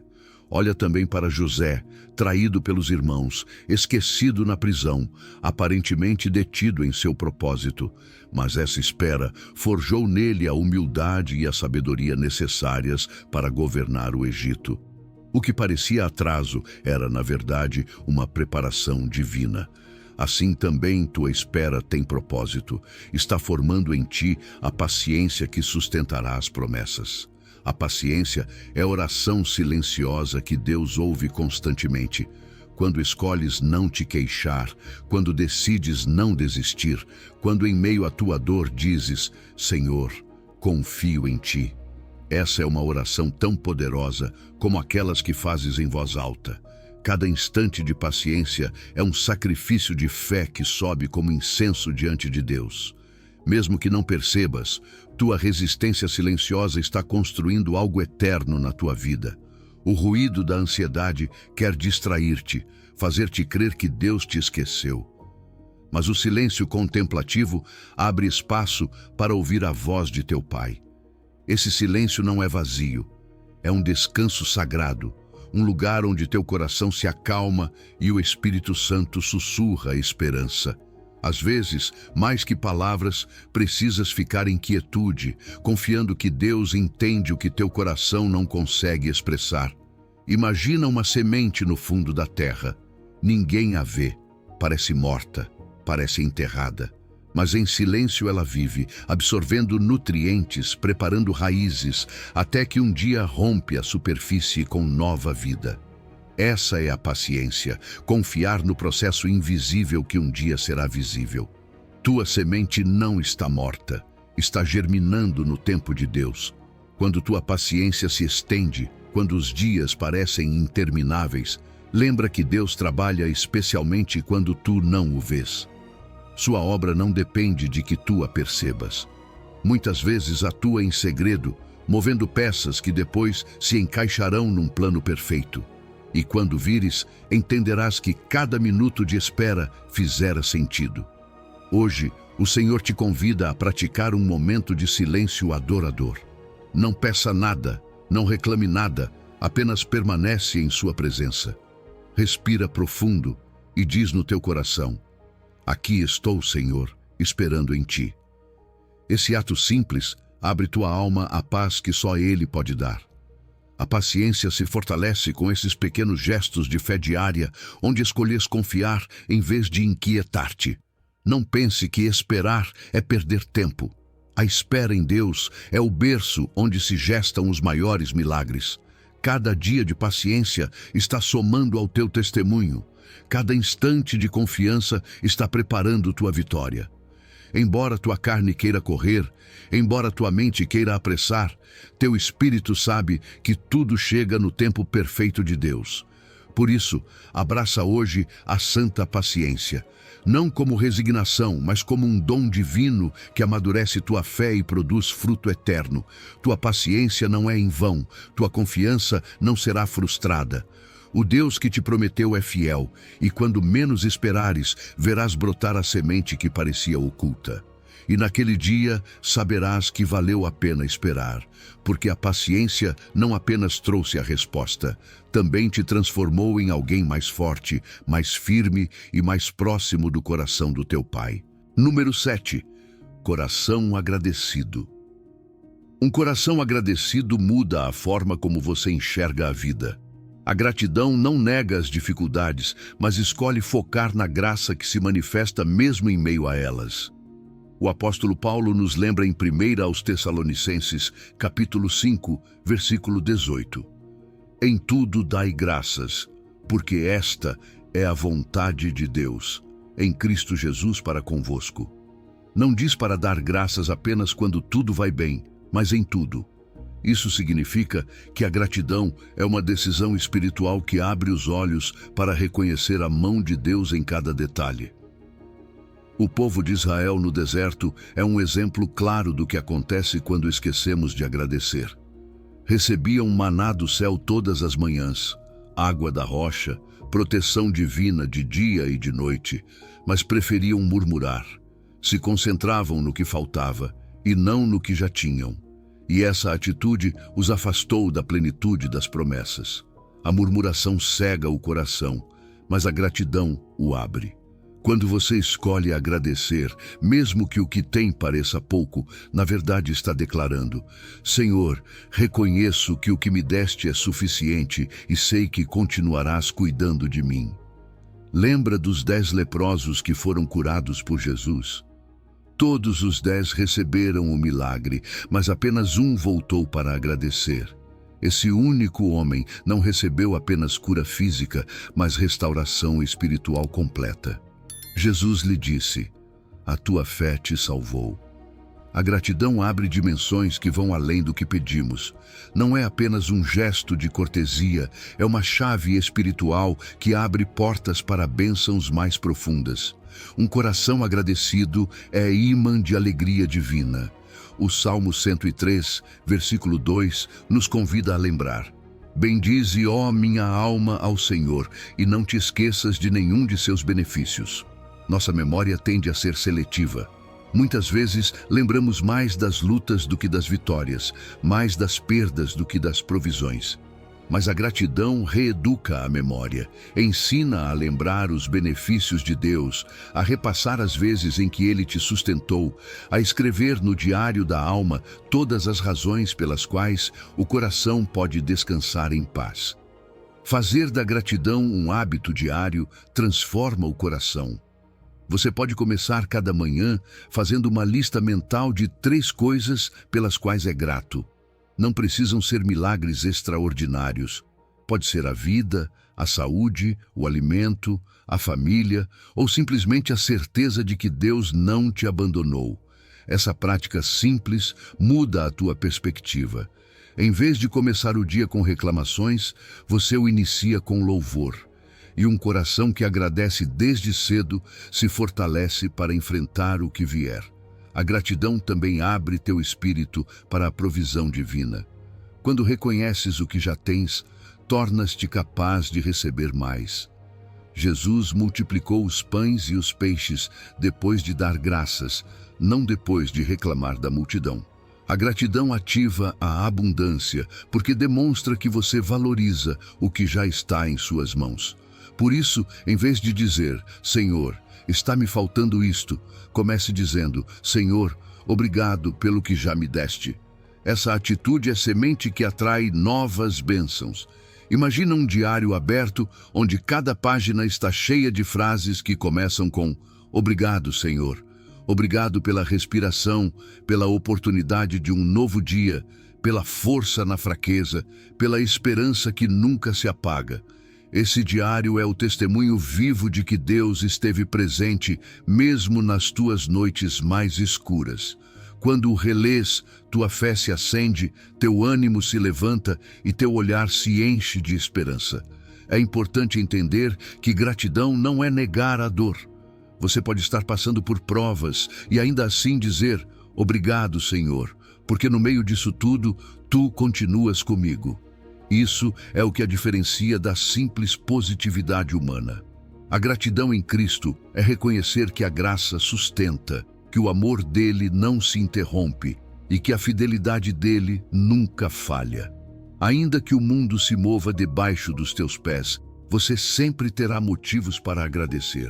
Olha também para José, traído pelos irmãos, esquecido na prisão, aparentemente detido em seu propósito. Mas essa espera forjou nele a humildade e a sabedoria necessárias para governar o Egito. O que parecia atraso era, na verdade, uma preparação divina. Assim também tua espera tem propósito, está formando em ti a paciência que sustentará as promessas. A paciência é a oração silenciosa que Deus ouve constantemente. Quando escolhes não te queixar, quando decides não desistir, quando em meio à tua dor dizes: Senhor, confio em ti. Essa é uma oração tão poderosa como aquelas que fazes em voz alta. Cada instante de paciência é um sacrifício de fé que sobe como incenso diante de Deus. Mesmo que não percebas, tua resistência silenciosa está construindo algo eterno na tua vida. O ruído da ansiedade quer distrair-te, fazer-te crer que Deus te esqueceu. Mas o silêncio contemplativo abre espaço para ouvir a voz de teu Pai. Esse silêncio não é vazio, é um descanso sagrado, um lugar onde teu coração se acalma e o Espírito Santo sussurra a esperança. Às vezes, mais que palavras, precisas ficar em quietude, confiando que Deus entende o que teu coração não consegue expressar. Imagina uma semente no fundo da terra. Ninguém a vê. Parece morta, parece enterrada. Mas em silêncio ela vive, absorvendo nutrientes, preparando raízes, até que um dia rompe a superfície com nova vida. Essa é a paciência, confiar no processo invisível que um dia será visível. Tua semente não está morta, está germinando no tempo de Deus. Quando tua paciência se estende, quando os dias parecem intermináveis, lembra que Deus trabalha especialmente quando tu não o vês. Sua obra não depende de que tu a percebas. Muitas vezes atua em segredo, movendo peças que depois se encaixarão num plano perfeito. E quando vires, entenderás que cada minuto de espera fizera sentido. Hoje, o Senhor te convida a praticar um momento de silêncio adorador. Não peça nada, não reclame nada, apenas permanece em sua presença. Respira profundo e diz no teu coração: aqui estou, Senhor, esperando em ti. Esse ato simples abre tua alma à paz que só Ele pode dar. A paciência se fortalece com esses pequenos gestos de fé diária, onde escolhes confiar em vez de inquietar-te. Não pense que esperar é perder tempo. A espera em Deus é o berço onde se gestam os maiores milagres. Cada dia de paciência está somando ao teu testemunho. Cada instante de confiança está preparando tua vitória. Embora tua carne queira correr, embora tua mente queira apressar, teu espírito sabe que tudo chega no tempo perfeito de Deus. Por isso, abraça hoje a santa paciência, não como resignação, mas como um dom divino que amadurece tua fé e produz fruto eterno. Tua paciência não é em vão, tua confiança não será frustrada. O Deus que te prometeu é fiel, e quando menos esperares, verás brotar a semente que parecia oculta. E naquele dia saberás que valeu a pena esperar, porque a paciência não apenas trouxe a resposta, também te transformou em alguém mais forte, mais firme e mais próximo do coração do teu Pai. Número 7. Coração agradecido. Um coração agradecido muda a forma como você enxerga a vida. A gratidão não nega as dificuldades, mas escolhe focar na graça que se manifesta mesmo em meio a elas. O apóstolo Paulo nos lembra em 1 aos Tessalonicenses, capítulo 5, versículo 18. Em tudo dai graças, porque esta é a vontade de Deus, em Cristo Jesus para convosco. Não diz para dar graças apenas quando tudo vai bem, mas em tudo. Isso significa que a gratidão é uma decisão espiritual que abre os olhos para reconhecer a mão de Deus em cada detalhe. O povo de Israel no deserto é um exemplo claro do que acontece quando esquecemos de agradecer. Recebiam maná do céu todas as manhãs, água da rocha, proteção divina de dia e de noite, mas preferiam murmurar. Se concentravam no que faltava e não no que já tinham. E essa atitude os afastou da plenitude das promessas. A murmuração cega o coração, mas a gratidão o abre. Quando você escolhe agradecer, mesmo que o que tem pareça pouco, na verdade está declarando: Senhor, reconheço que o que me deste é suficiente e sei que continuarás cuidando de mim. Lembra dos 10 leprosos que foram curados por Jesus? Todos os 10 receberam o milagre, mas apenas um voltou para agradecer. Esse único homem não recebeu apenas cura física, mas restauração espiritual completa. Jesus lhe disse: a tua fé te salvou. A gratidão abre dimensões que vão além do que pedimos. Não é apenas um gesto de cortesia, é uma chave espiritual que abre portas para bênçãos mais profundas. Um coração agradecido é imã de alegria divina. O Salmo 103, versículo 2, nos convida a lembrar: bendize, ó minha alma, ao Senhor, e não te esqueças de nenhum de seus benefícios. Nossa memória tende a ser seletiva. Muitas vezes lembramos mais das lutas do que das vitórias, mais das perdas do que das provisões. Mas a gratidão reeduca a memória, ensina a lembrar os benefícios de Deus, a repassar as vezes em que Ele te sustentou, a escrever no diário da alma todas as razões pelas quais o coração pode descansar em paz. Fazer da gratidão um hábito diário transforma o coração. Você pode começar cada manhã fazendo uma lista mental de 3 coisas pelas quais é grato. Não precisam ser milagres extraordinários. Pode ser a vida, a saúde, o alimento, a família ou simplesmente a certeza de que Deus não te abandonou. Essa prática simples muda a tua perspectiva. Em vez de começar o dia com reclamações, você o inicia com louvor. E um coração que agradece desde cedo se fortalece para enfrentar o que vier. A gratidão também abre teu espírito para a provisão divina. Quando reconheces o que já tens, tornas-te capaz de receber mais. Jesus multiplicou os pães e os peixes depois de dar graças, não depois de reclamar da multidão. A gratidão ativa a abundância, porque demonstra que você valoriza o que já está em suas mãos. Por isso, em vez de dizer, Senhor, está me faltando isto, comece dizendo, Senhor, obrigado pelo que já me deste. Essa atitude é semente que atrai novas bênçãos. Imagina um diário aberto, onde cada página está cheia de frases que começam com Obrigado, Senhor. Obrigado pela respiração, pela oportunidade de um novo dia, pela força na fraqueza, pela esperança que nunca se apaga. Esse diário é o testemunho vivo de que Deus esteve presente mesmo nas tuas noites mais escuras. Quando o relês, tua fé se acende, teu ânimo se levanta e teu olhar se enche de esperança. É importante entender que gratidão não é negar a dor. Você pode estar passando por provas e ainda assim dizer, obrigado, Senhor, porque no meio disso tudo, tu continuas comigo. Isso é o que a diferencia da simples positividade humana. A gratidão em Cristo é reconhecer que a graça sustenta, que o amor dele não se interrompe e que a fidelidade dele nunca falha. Ainda que o mundo se mova debaixo dos teus pés, você sempre terá motivos para agradecer.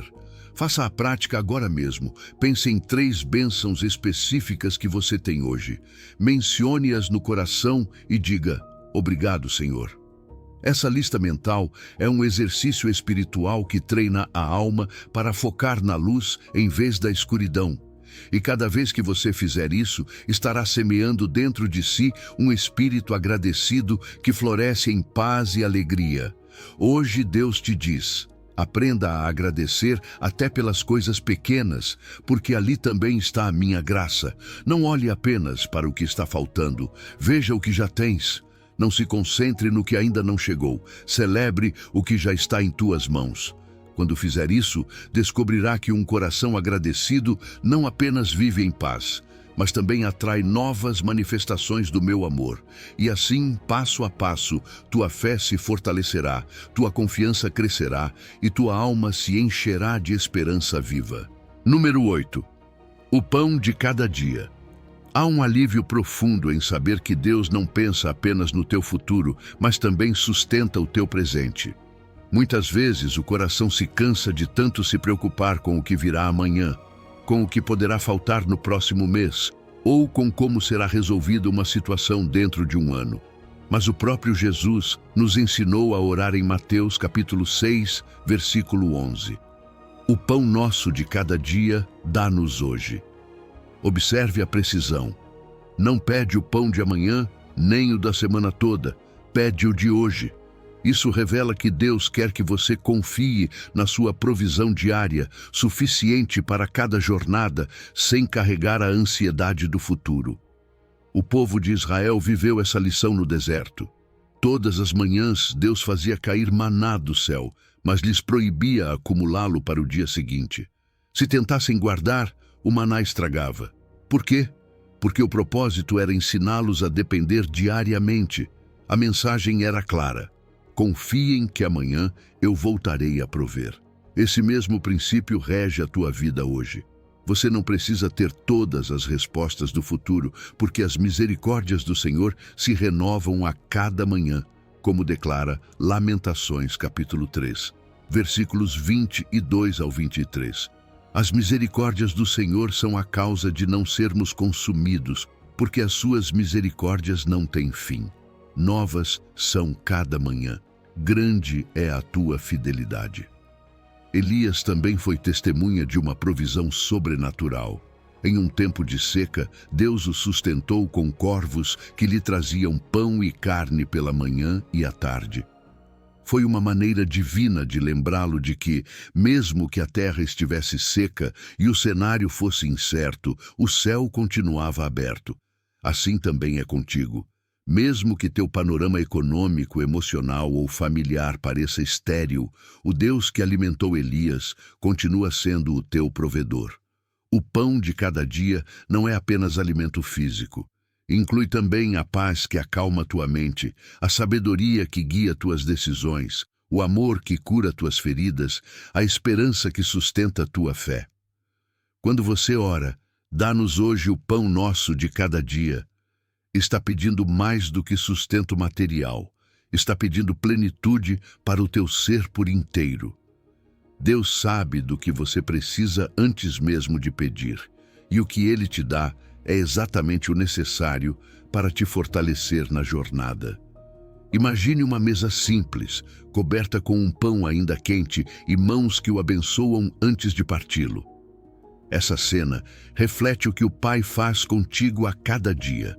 Faça a prática agora mesmo. Pense em 3 bênçãos específicas que você tem hoje. Mencione-as no coração e diga, obrigado, Senhor. Essa lista mental é um exercício espiritual que treina a alma para focar na luz em vez da escuridão. E cada vez que você fizer isso, estará semeando dentro de si um espírito agradecido que floresce em paz e alegria. Hoje Deus te diz, aprenda a agradecer até pelas coisas pequenas, porque ali também está a minha graça. Não olhe apenas para o que está faltando, veja o que já tens. Não se concentre no que ainda não chegou, celebre o que já está em tuas mãos. Quando fizer isso, descobrirá que um coração agradecido não apenas vive em paz, mas também atrai novas manifestações do meu amor. E assim, passo a passo, tua fé se fortalecerá, tua confiança crescerá e tua alma se encherá de esperança viva. Número 8. O pão de cada dia. Há um alívio profundo em saber que Deus não pensa apenas no teu futuro, mas também sustenta o teu presente. Muitas vezes o coração se cansa de tanto se preocupar com o que virá amanhã, com o que poderá faltar no próximo mês, ou com como será resolvida uma situação dentro de um ano. Mas o próprio Jesus nos ensinou a orar em Mateus capítulo 6, versículo 11. O pão nosso de cada dia dá-nos hoje. Observe a precisão. Não pede o pão de amanhã, nem o da semana toda. Pede o de hoje. Isso revela que Deus quer que você confie na sua provisão diária, suficiente para cada jornada, sem carregar a ansiedade do futuro. O povo de Israel viveu essa lição no deserto. Todas as manhãs, Deus fazia cair maná do céu, mas lhes proibia acumulá-lo para o dia seguinte. Se tentassem guardar, o maná estragava. Por quê? Porque o propósito era ensiná-los a depender diariamente. A mensagem era clara. Confiem que amanhã eu voltarei a prover. Esse mesmo princípio rege a tua vida hoje. Você não precisa ter todas as respostas do futuro, porque as misericórdias do Senhor se renovam a cada manhã, como declara Lamentações capítulo 3, versículos 22 ao 23. As misericórdias do Senhor são a causa de não sermos consumidos, porque as suas misericórdias não têm fim. Novas são cada manhã. grande é a tua fidelidade. Elias também foi testemunha de uma provisão sobrenatural. Em um tempo de seca, Deus o sustentou com corvos que lhe traziam pão e carne pela manhã e à tarde. Foi uma maneira divina de lembrá-lo de que, mesmo que a terra estivesse seca e o cenário fosse incerto, o céu continuava aberto. Assim também é contigo. Mesmo que teu panorama econômico, emocional ou familiar pareça estéril, o Deus que alimentou Elias continua sendo o teu provedor. O pão de cada dia não é apenas alimento físico. Inclui também a paz que acalma tua mente, a sabedoria que guia tuas decisões, o amor que cura tuas feridas, a esperança que sustenta tua fé. Quando você ora, dá-nos hoje o pão nosso de cada dia, está pedindo mais do que sustento material, está pedindo plenitude para o teu ser por inteiro. Deus sabe do que você precisa antes mesmo de pedir, e o que Ele te dá é exatamente o necessário para te fortalecer na jornada. Imagine uma mesa simples, coberta com um pão ainda quente e mãos que o abençoam antes de parti-lo. Essa cena reflete o que o Pai faz contigo a cada dia.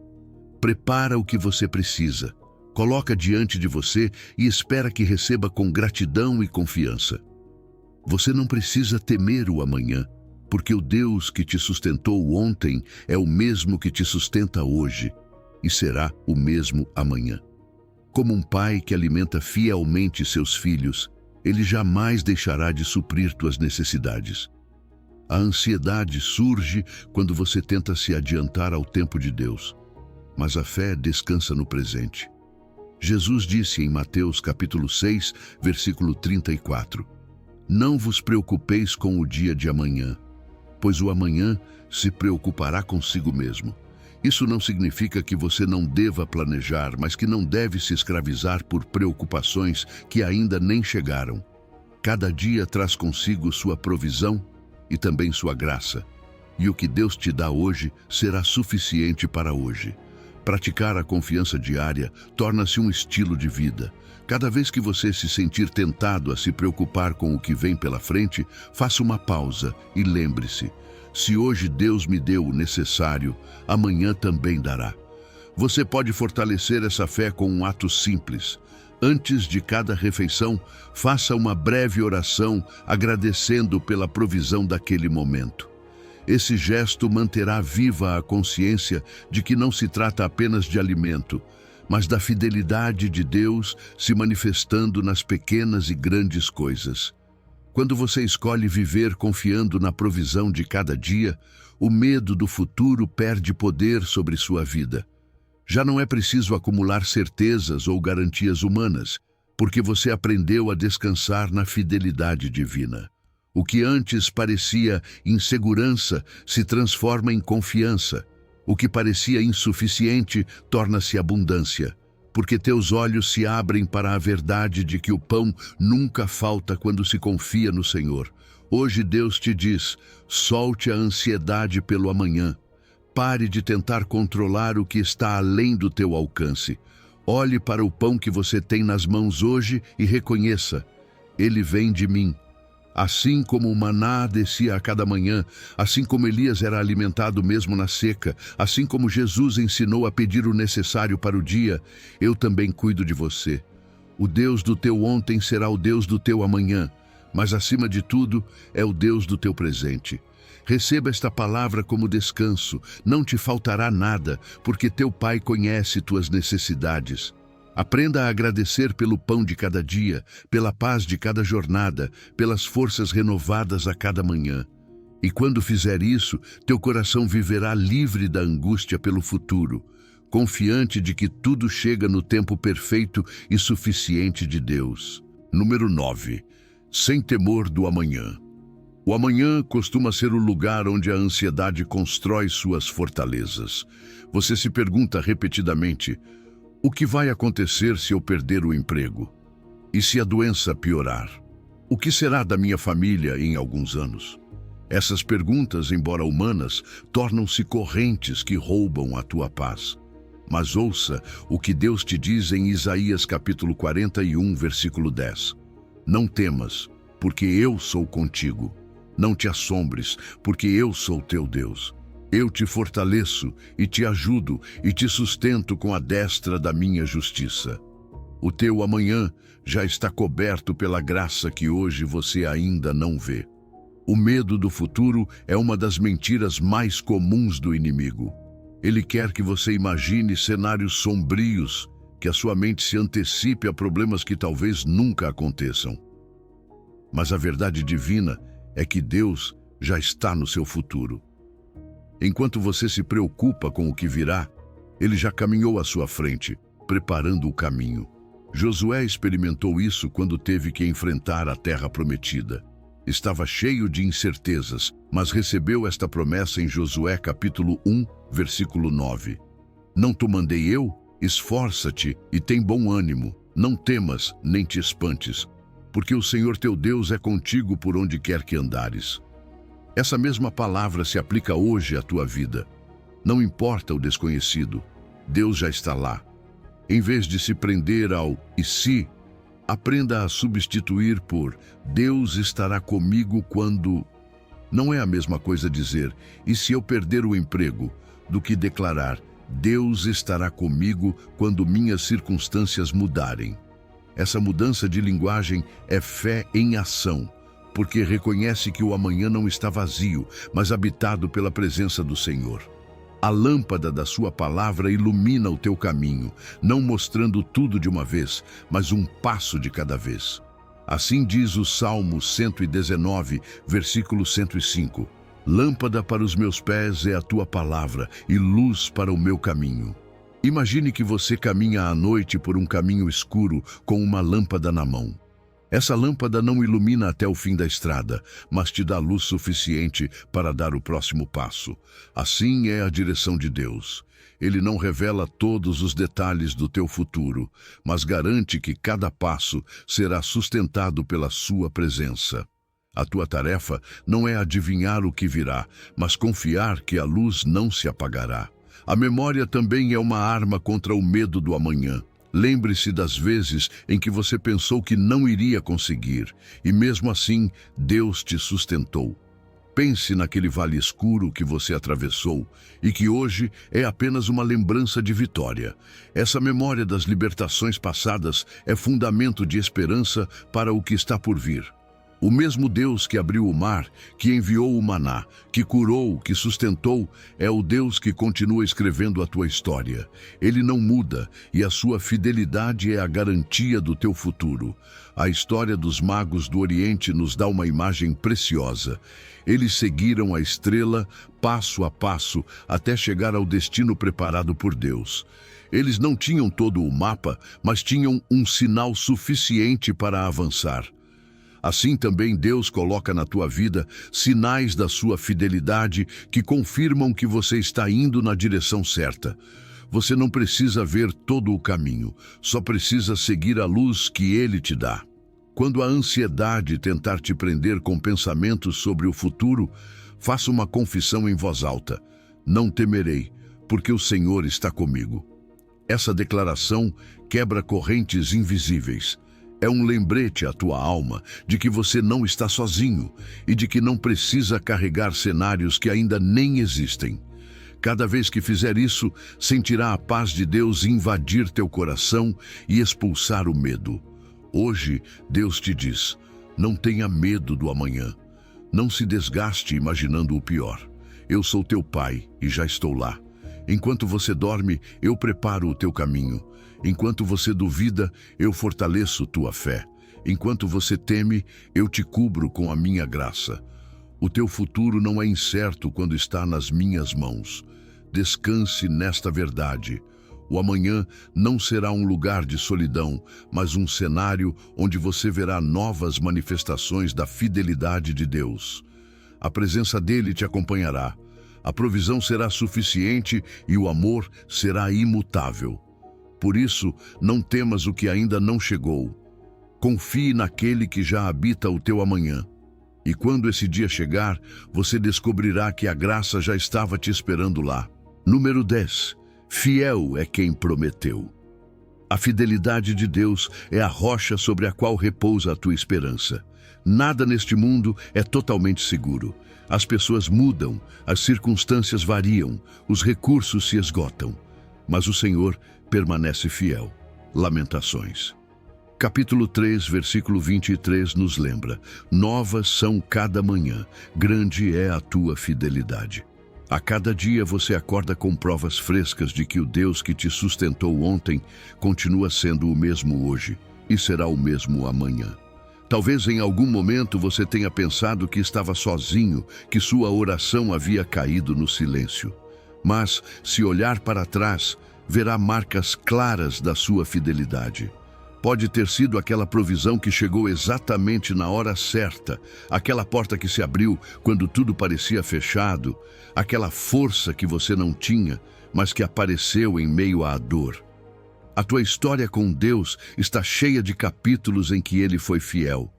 Prepara o que você precisa, coloca diante de você e espera que receba com gratidão e confiança. Você não precisa temer o amanhã, porque o Deus que te sustentou ontem é o mesmo que te sustenta hoje e será o mesmo amanhã. Como um pai que alimenta fielmente seus filhos, ele jamais deixará de suprir tuas necessidades. A ansiedade surge quando você tenta se adiantar ao tempo de Deus, mas a fé descansa no presente. Jesus disse em Mateus capítulo 6, versículo 34, Não vos preocupeis com o dia de amanhã, pois o amanhã se preocupará consigo mesmo. Isso não significa que você não deva planejar, mas que não deve se escravizar por preocupações que ainda nem chegaram. Cada dia traz consigo sua provisão e também sua graça, e o que Deus te dá hoje será suficiente para hoje. Praticar a confiança diária torna-se um estilo de vida. Cada vez que você se sentir tentado a se preocupar com o que vem pela frente, faça uma pausa e lembre-se, se hoje Deus me deu o necessário, amanhã também dará. Você pode fortalecer essa fé com um ato simples. Antes de cada refeição, faça uma breve oração agradecendo pela provisão daquele momento. Esse gesto manterá viva a consciência de que não se trata apenas de alimento, mas da fidelidade de Deus se manifestando nas pequenas e grandes coisas. Quando você escolhe viver confiando na provisão de cada dia, o medo do futuro perde poder sobre sua vida. Já não é preciso acumular certezas ou garantias humanas, porque você aprendeu a descansar na fidelidade divina. O que antes parecia insegurança se transforma em confiança. O que parecia insuficiente torna-se abundância, porque teus olhos se abrem para a verdade de que o pão nunca falta quando se confia no Senhor. Hoje Deus te diz, solte a ansiedade pelo amanhã. Pare de tentar controlar o que está além do teu alcance. Olhe para o pão que você tem nas mãos hoje e reconheça, ele vem de mim. Assim como o maná descia a cada manhã, assim como Elias era alimentado mesmo na seca, assim como Jesus ensinou a pedir o necessário para o dia, eu também cuido de você. O Deus do teu ontem será o Deus do teu amanhã, mas acima de tudo é o Deus do teu presente. Receba esta palavra como descanso, não te faltará nada, porque teu Pai conhece tuas necessidades. Aprenda a agradecer pelo pão de cada dia, pela paz de cada jornada, pelas forças renovadas a cada manhã. E quando fizer isso, teu coração viverá livre da angústia pelo futuro, confiante de que tudo chega no tempo perfeito e suficiente de Deus. Número 9. Sem temor do amanhã. O amanhã costuma ser o lugar onde a ansiedade constrói suas fortalezas. Você se pergunta repetidamente, o que vai acontecer se eu perder o emprego? E se a doença piorar? O que será da minha família em alguns anos? Essas perguntas, embora humanas, tornam-se correntes que roubam a tua paz. Mas ouça o que Deus te diz em Isaías capítulo 41, versículo 10. Não temas, porque eu sou contigo. Não te assombres, porque eu sou teu Deus. Eu te fortaleço e te ajudo e te sustento com a destra da minha justiça. O teu amanhã já está coberto pela graça que hoje você ainda não vê. O medo do futuro é uma das mentiras mais comuns do inimigo. Ele quer que você imagine cenários sombrios, que a sua mente se antecipe a problemas que talvez nunca aconteçam. Mas a verdade divina é que Deus já está no seu futuro. Enquanto você se preocupa com o que virá, Ele já caminhou à sua frente, preparando o caminho. Josué experimentou isso quando teve que enfrentar a terra prometida. Estava cheio de incertezas, mas recebeu esta promessa em Josué capítulo 1, versículo 9. Não te mandei eu? Esforça-te e tem bom ânimo. Não temas, nem te espantes, porque o Senhor teu Deus é contigo por onde quer que andares. Essa mesma palavra se aplica hoje à tua vida. Não importa o desconhecido, Deus já está lá. Em vez de se prender ao "e se", aprenda a substituir por "Deus estará comigo quando..." Não é a mesma coisa dizer "e se eu perder o emprego" do que declarar "Deus estará comigo quando minhas circunstâncias mudarem." Essa mudança de linguagem é fé em ação, porque reconhece que o amanhã não está vazio, mas habitado pela presença do Senhor. A lâmpada da sua palavra ilumina o teu caminho, não mostrando tudo de uma vez, mas um passo de cada vez. Assim diz o Salmo 119, versículo 105. Lâmpada para os meus pés é a tua palavra e luz para o meu caminho. Imagine que você caminha à noite por um caminho escuro com uma lâmpada na mão. Essa lâmpada não ilumina até o fim da estrada, mas te dá luz suficiente para dar o próximo passo. Assim é a direção de Deus. Ele não revela todos os detalhes do teu futuro, mas garante que cada passo será sustentado pela sua presença. A tua tarefa não é adivinhar o que virá, mas confiar que a luz não se apagará. A memória também é uma arma contra o medo do amanhã. Lembre-se das vezes em que você pensou que não iria conseguir, e mesmo assim, Deus te sustentou. Pense naquele vale escuro que você atravessou e que hoje é apenas uma lembrança de vitória. Essa memória das libertações passadas é fundamento de esperança para o que está por vir. O mesmo Deus que abriu o mar, que enviou o maná, que curou, que sustentou, é o Deus que continua escrevendo a tua história. Ele não muda e a sua fidelidade é a garantia do teu futuro. A história dos magos do Oriente nos dá uma imagem preciosa. Eles seguiram a estrela passo a passo até chegar ao destino preparado por Deus. Eles não tinham todo o mapa, mas tinham um sinal suficiente para avançar. Assim também Deus coloca na tua vida sinais da sua fidelidade que confirmam que você está indo na direção certa. Você não precisa ver todo o caminho, só precisa seguir a luz que Ele te dá. Quando a ansiedade tentar te prender com pensamentos sobre o futuro, faça uma confissão em voz alta. Não temerei, porque o Senhor está comigo. Essa declaração quebra correntes invisíveis. É um lembrete à tua alma de que você não está sozinho e de que não precisa carregar cenários que ainda nem existem. Cada vez que fizer isso, sentirá a paz de Deus invadir teu coração e expulsar o medo. Hoje, Deus te diz, não tenha medo do amanhã. Não se desgaste imaginando o pior. Eu sou teu pai e já estou lá. Enquanto você dorme, eu preparo o teu caminho. Enquanto você duvida, eu fortaleço tua fé. Enquanto você teme, eu te cubro com a minha graça. O teu futuro não é incerto quando está nas minhas mãos. Descanse nesta verdade. O amanhã não será um lugar de solidão, mas um cenário onde você verá novas manifestações da fidelidade de Deus. A presença dele te acompanhará. A provisão será suficiente e o amor será imutável. Por isso, não temas o que ainda não chegou. Confie naquele que já habita o teu amanhã. E quando esse dia chegar, você descobrirá que a graça já estava te esperando lá. Número 10. Fiel é quem prometeu. A fidelidade de Deus é a rocha sobre a qual repousa a tua esperança. Nada neste mundo é totalmente seguro. As pessoas mudam, as circunstâncias variam, os recursos se esgotam. Mas o Senhor permanece fiel. Lamentações. Capítulo 3, versículo 23 nos lembra: novas são cada manhã, grande é a tua fidelidade. A cada dia você acorda com provas frescas de que o Deus que te sustentou ontem continua sendo o mesmo hoje e será o mesmo amanhã. Talvez em algum momento você tenha pensado que estava sozinho, que sua oração havia caído no silêncio. Mas, se olhar para trás, verá marcas claras da sua fidelidade. Pode ter sido aquela provisão que chegou exatamente na hora certa, aquela porta que se abriu quando tudo parecia fechado, aquela força que você não tinha, mas que apareceu em meio à dor. A tua história com Deus está cheia de capítulos em que Ele foi fiel.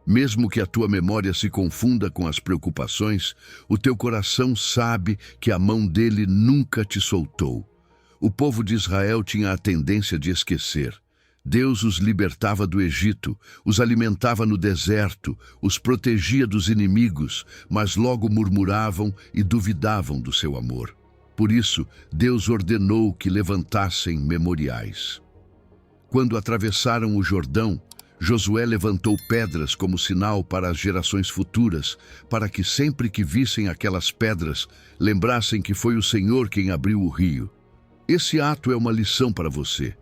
Mesmo que a tua memória se confunda com as preocupações, o teu coração sabe que a mão dele nunca te soltou. O povo de Israel tinha a tendência de esquecer. Deus os libertava do Egito, os alimentava no deserto, os protegia dos inimigos, mas logo murmuravam e duvidavam do seu amor. Por isso, Deus ordenou que levantassem memoriais. Quando atravessaram o Jordão, Josué levantou pedras como sinal para as gerações futuras, para que sempre que vissem aquelas pedras, lembrassem que foi o Senhor quem abriu o rio. Esse ato é uma lição para você.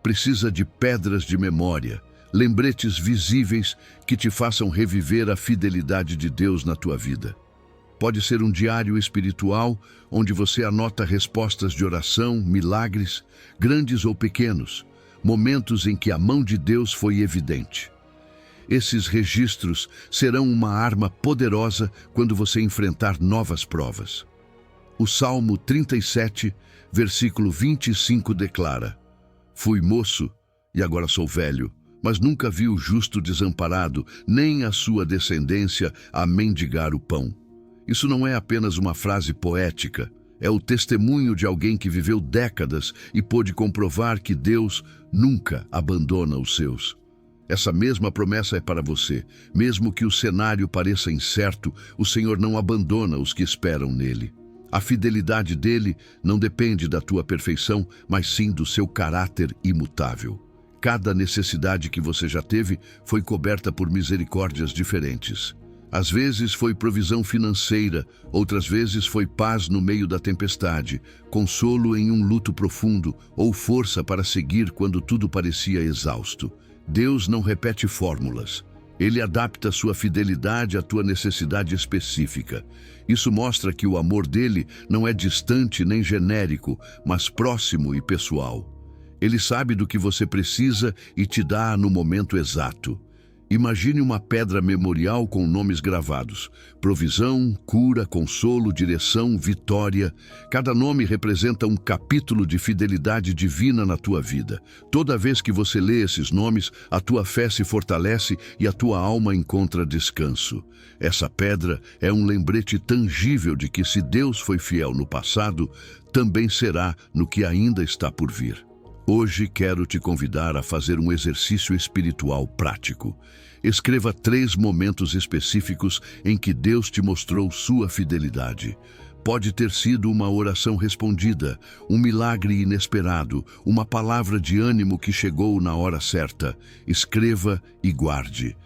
Precisa de pedras de memória, lembretes visíveis que te façam reviver a fidelidade de Deus na tua vida. Pode ser um diário espiritual, onde você anota respostas de oração, milagres, grandes ou pequenos, momentos em que a mão de Deus foi evidente. Esses registros serão uma arma poderosa quando você enfrentar novas provas. O Salmo 37, versículo 25 declara: fui moço e agora sou velho, mas nunca vi o justo desamparado, nem a sua descendência a mendigar o pão. Isso não é apenas uma frase poética, é o testemunho de alguém que viveu décadas e pôde comprovar que Deus nunca abandona os seus. Essa mesma promessa é para você. Mesmo que o cenário pareça incerto, o Senhor não abandona os que esperam nele. A fidelidade dele não depende da tua perfeição, mas sim do seu caráter imutável. Cada necessidade que você já teve foi coberta por misericórdias diferentes. Às vezes foi provisão financeira, outras vezes foi paz no meio da tempestade, consolo em um luto profundo ou força para seguir quando tudo parecia exausto. Deus não repete fórmulas. Ele adapta sua fidelidade à tua necessidade específica. Isso mostra que o amor dele não é distante nem genérico, mas próximo e pessoal. Ele sabe do que você precisa e te dá no momento exato. Imagine uma pedra memorial com nomes gravados: provisão, cura, consolo, direção, vitória. Cada nome representa um capítulo de fidelidade divina na tua vida. Toda vez que você lê esses nomes, a tua fé se fortalece e a tua alma encontra descanso. Essa pedra é um lembrete tangível de que, se Deus foi fiel no passado, também será no que ainda está por vir. Hoje quero te convidar a fazer um exercício espiritual prático. Escreva 3 momentos específicos em que Deus te mostrou sua fidelidade. Pode ter sido uma oração respondida, um milagre inesperado, uma palavra de ânimo que chegou na hora certa. Escreva e guarde.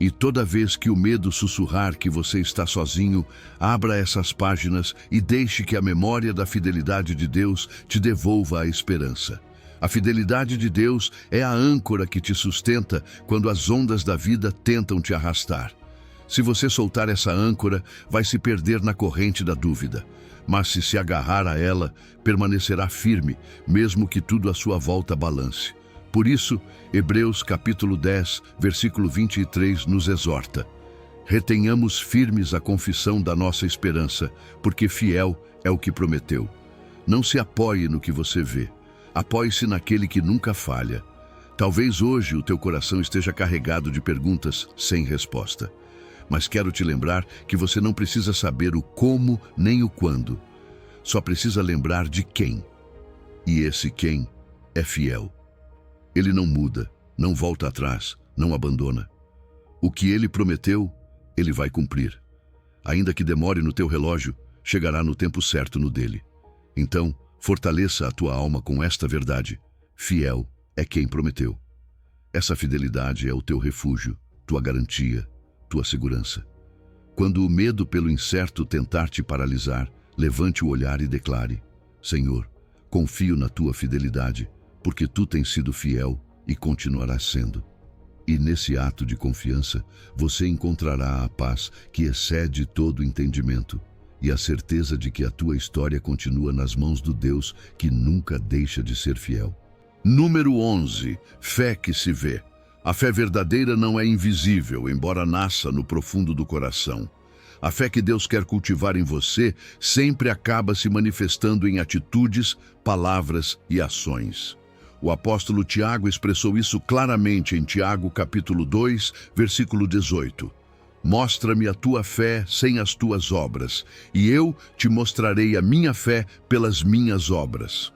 E toda vez que o medo sussurrar que você está sozinho, abra essas páginas e deixe que a memória da fidelidade de Deus te devolva a esperança. A fidelidade de Deus é a âncora que te sustenta quando as ondas da vida tentam te arrastar. Se você soltar essa âncora, vai se perder na corrente da dúvida. Mas se agarrar a ela, permanecerá firme, mesmo que tudo à sua volta balance. Por isso, Hebreus capítulo 10, versículo 23 nos exorta: retenhamos firmes a confissão da nossa esperança, porque fiel é o que prometeu. Não se apoie no que você vê. Apoie-se naquele que nunca falha. Talvez hoje o teu coração esteja carregado de perguntas sem resposta. Mas quero te lembrar que você não precisa saber o como nem o quando. Só precisa lembrar de quem. E esse quem é fiel. Ele não muda, não volta atrás, não abandona. O que ele prometeu, ele vai cumprir. Ainda que demore no teu relógio, chegará no tempo certo no dele. Então, fortaleça a tua alma com esta verdade. Fiel é quem prometeu. Essa fidelidade é o teu refúgio, tua garantia, tua segurança. Quando o medo pelo incerto tentar te paralisar, levante o olhar e declare: Senhor, confio na tua fidelidade, porque tu tens sido fiel e continuarás sendo. E nesse ato de confiança, você encontrará a paz que excede todo entendimento e a certeza de que a tua história continua nas mãos do Deus que nunca deixa de ser fiel. Número 11. Fé que se vê. A fé verdadeira não é invisível, embora nasça no profundo do coração. A fé que Deus quer cultivar em você sempre acaba se manifestando em atitudes, palavras e ações. O apóstolo Tiago expressou isso claramente em Tiago capítulo 2, versículo 18. Mostra-me a tua fé sem as tuas obras, e eu te mostrarei a minha fé pelas minhas obras.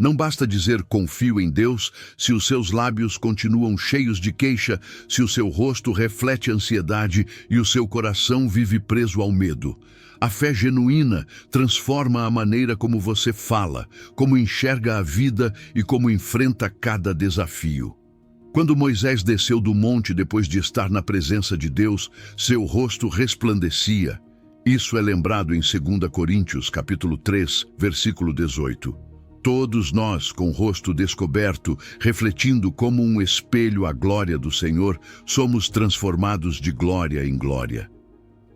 Não basta dizer confio em Deus se os seus lábios continuam cheios de queixa, se o seu rosto reflete ansiedade e o seu coração vive preso ao medo. A fé genuína transforma a maneira como você fala, como enxerga a vida e como enfrenta cada desafio. Quando Moisés desceu do monte depois de estar na presença de Deus, seu rosto resplandecia. Isso é lembrado em 2 Coríntios capítulo 3, versículo 18. Todos nós, com o rosto descoberto, refletindo como um espelho a glória do Senhor, somos transformados de glória em glória.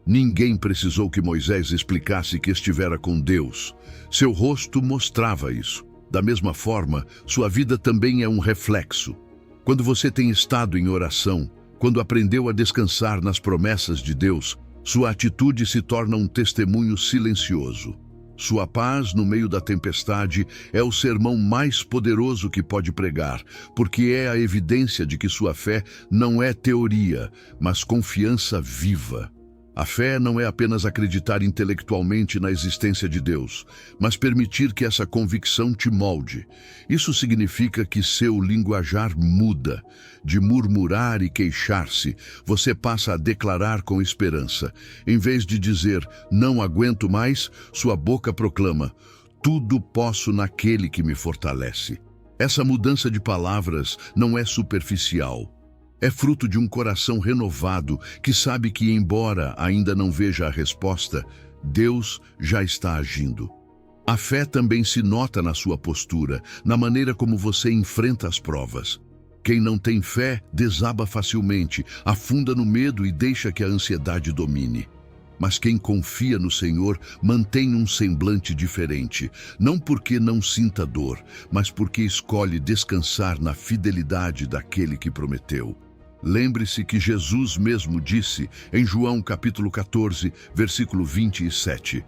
Ninguém precisou que Moisés explicasse que estivera com Deus. Seu rosto mostrava isso. Da mesma forma, sua vida também é um reflexo. Quando você tem estado em oração, quando aprendeu a descansar nas promessas de Deus, sua atitude se torna um testemunho silencioso. Sua paz no meio da tempestade é o sermão mais poderoso que pode pregar, porque é a evidência de que sua fé não é teoria, mas confiança viva. A fé não é apenas acreditar intelectualmente na existência de Deus, mas permitir que essa convicção te molde. Isso significa que seu linguajar muda. De murmurar e queixar-se, você passa a declarar com esperança. Em vez de dizer, não aguento mais, sua boca proclama, tudo posso naquele que me fortalece. Essa mudança de palavras não é superficial. É fruto de um coração renovado que sabe que, embora ainda não veja a resposta, Deus já está agindo. A fé também se nota na sua postura, na maneira como você enfrenta as provas. Quem não tem fé desaba facilmente, afunda no medo e deixa que a ansiedade domine. Mas quem confia no Senhor mantém um semblante diferente, não porque não sinta dor, mas porque escolhe descansar na fidelidade daquele que prometeu. Lembre-se que Jesus mesmo disse em João capítulo 14, versículo 27,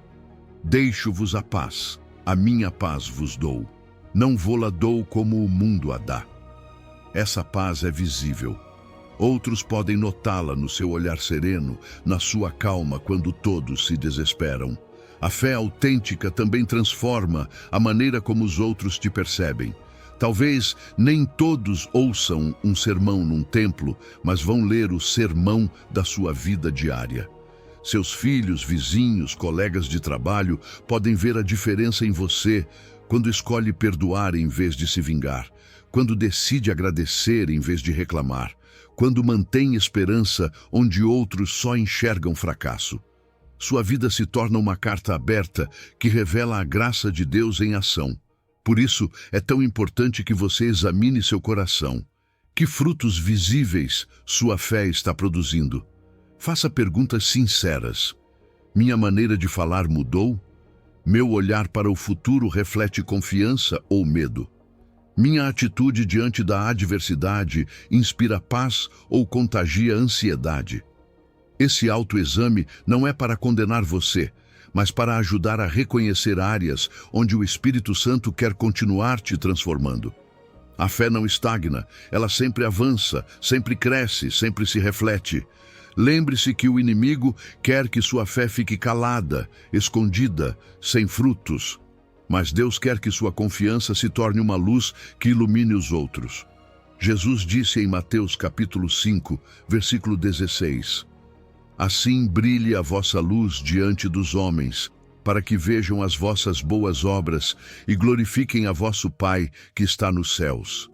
Deixo-vos a minha paz vos dou. Não vô-la dou como o mundo a dá. Essa paz é visível. Outros podem notá-la no seu olhar sereno, na sua calma quando todos se desesperam. A fé autêntica também transforma a maneira como os outros te percebem. Talvez nem todos ouçam um sermão num templo, mas vão ler o sermão da sua vida diária. Seus filhos, vizinhos, colegas de trabalho podem ver a diferença em você quando escolhe perdoar em vez de se vingar, quando decide agradecer em vez de reclamar, quando mantém esperança onde outros só enxergam fracasso. Sua vida se torna uma carta aberta que revela a graça de Deus em ação. Por isso, é tão importante que você examine seu coração. Que frutos visíveis sua fé está produzindo? Faça perguntas sinceras. Minha maneira de falar mudou? Meu olhar para o futuro reflete confiança ou medo? Minha atitude diante da adversidade inspira paz ou contagia ansiedade? Esse autoexame não é para condenar você, mas para ajudar a reconhecer áreas onde o Espírito Santo quer continuar te transformando. A fé não estagna, ela sempre avança, sempre cresce, sempre se reflete. Lembre-se que o inimigo quer que sua fé fique calada, escondida, sem frutos. Mas Deus quer que sua confiança se torne uma luz que ilumine os outros. Jesus disse em Mateus capítulo 5, versículo 16: Assim brilhe a vossa luz diante dos homens, para que vejam as vossas boas obras e glorifiquem a vosso Pai que está nos céus.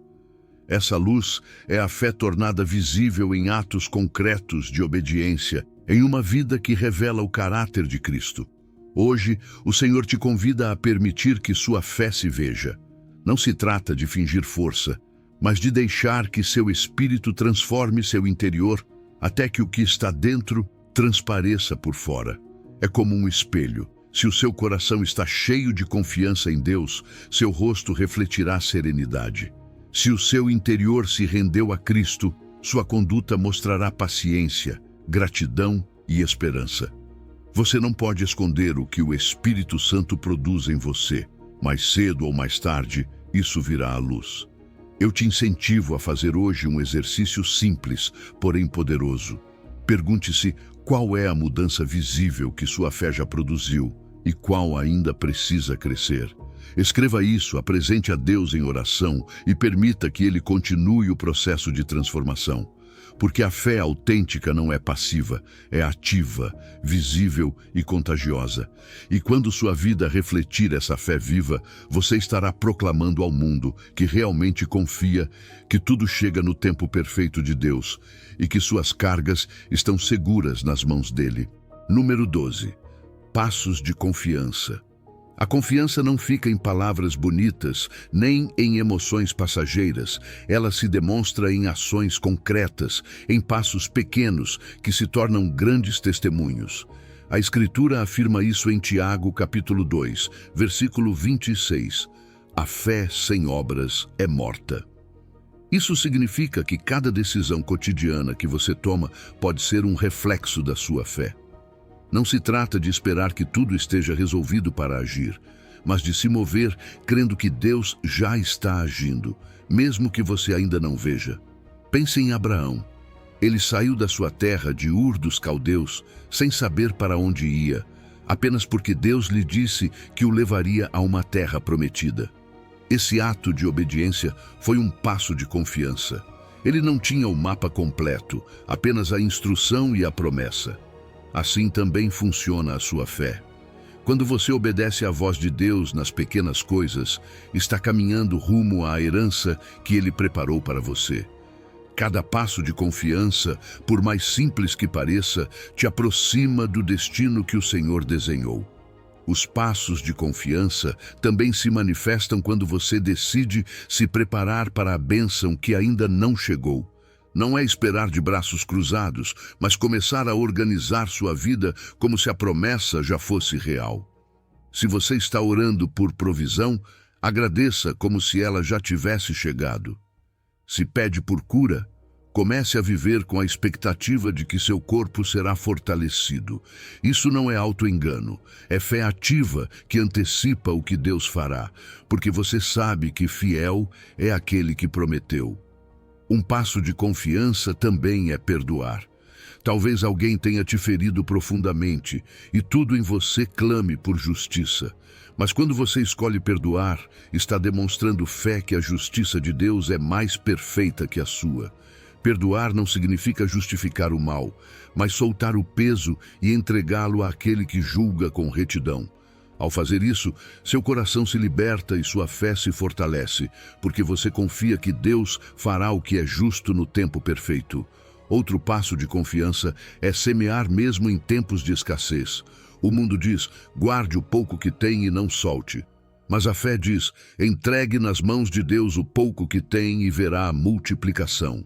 Essa luz é a fé tornada visível em atos concretos de obediência, em uma vida que revela o caráter de Cristo. Hoje, o Senhor te convida a permitir que sua fé se veja. Não se trata de fingir força, mas de deixar que seu espírito transforme seu interior até que o que está dentro transpareça por fora. É como um espelho. Se o seu coração está cheio de confiança em Deus, seu rosto refletirá serenidade. Se o seu interior se rendeu a Cristo, sua conduta mostrará paciência, gratidão e esperança. Você não pode esconder o que o Espírito Santo produz em você. Mais cedo ou mais tarde, isso virá à luz. Eu te incentivo a fazer hoje um exercício simples, porém poderoso. Pergunte-se qual é a mudança visível que sua fé já produziu e qual ainda precisa crescer. Escreva isso, apresente a Deus em oração e permita que Ele continue o processo de transformação. Porque a fé autêntica não é passiva, é ativa, visível e contagiosa. E quando sua vida refletir essa fé viva, você estará proclamando ao mundo que realmente confia que tudo chega no tempo perfeito de Deus e que suas cargas estão seguras nas mãos dele. Número 12. Passos de confiança. A confiança não fica em palavras bonitas, nem em emoções passageiras. Ela se demonstra em ações concretas, em passos pequenos que se tornam grandes testemunhos. A Escritura afirma isso em Tiago, capítulo 2, versículo 26. A fé sem obras é morta. Isso significa que cada decisão cotidiana que você toma pode ser um reflexo da sua fé. Não se trata de esperar que tudo esteja resolvido para agir, mas de se mover crendo que Deus já está agindo, mesmo que você ainda não veja. Pense em Abraão. Ele saiu da sua terra de Ur dos Caldeus sem saber para onde ia, apenas porque Deus lhe disse que o levaria a uma terra prometida. Esse ato de obediência foi um passo de confiança. Ele não tinha o mapa completo, apenas a instrução e a promessa. Assim também funciona a sua fé. Quando você obedece à voz de Deus nas pequenas coisas, está caminhando rumo à herança que Ele preparou para você. Cada passo de confiança, por mais simples que pareça, te aproxima do destino que o Senhor desenhou. Os passos de confiança também se manifestam quando você decide se preparar para a bênção que ainda não chegou. Não é esperar de braços cruzados, mas começar a organizar sua vida como se a promessa já fosse real. Se você está orando por provisão, agradeça como se ela já tivesse chegado. Se pede por cura, comece a viver com a expectativa de que seu corpo será fortalecido. Isso não é auto-engano, é fé ativa que antecipa o que Deus fará, porque você sabe que fiel é aquele que prometeu. Um passo de confiança também é perdoar. Talvez alguém tenha te ferido profundamente e tudo em você clame por justiça. Mas quando você escolhe perdoar, está demonstrando fé que a justiça de Deus é mais perfeita que a sua. Perdoar não significa justificar o mal, mas soltar o peso e entregá-lo àquele que julga com retidão. Ao fazer isso, seu coração se liberta e sua fé se fortalece, porque você confia que Deus fará o que é justo no tempo perfeito. Outro passo de confiança é semear mesmo em tempos de escassez. O mundo diz, guarde o pouco que tem e não solte. Mas a fé diz, entregue nas mãos de Deus o pouco que tem e verá a multiplicação.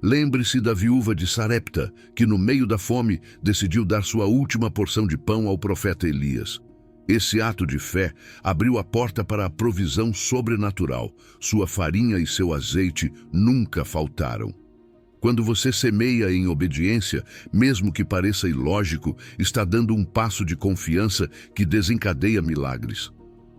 Lembre-se da viúva de Sarepta, que no meio da fome decidiu dar sua última porção de pão ao profeta Elias. Esse ato de fé abriu a porta para a provisão sobrenatural. Sua farinha e seu azeite nunca faltaram. Quando você semeia em obediência, mesmo que pareça ilógico, está dando um passo de confiança que desencadeia milagres.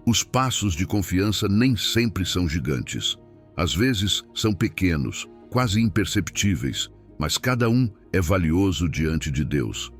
Os passos de confiança nem sempre são gigantes. Às vezes são pequenos, quase imperceptíveis, mas cada um é valioso diante de Deus.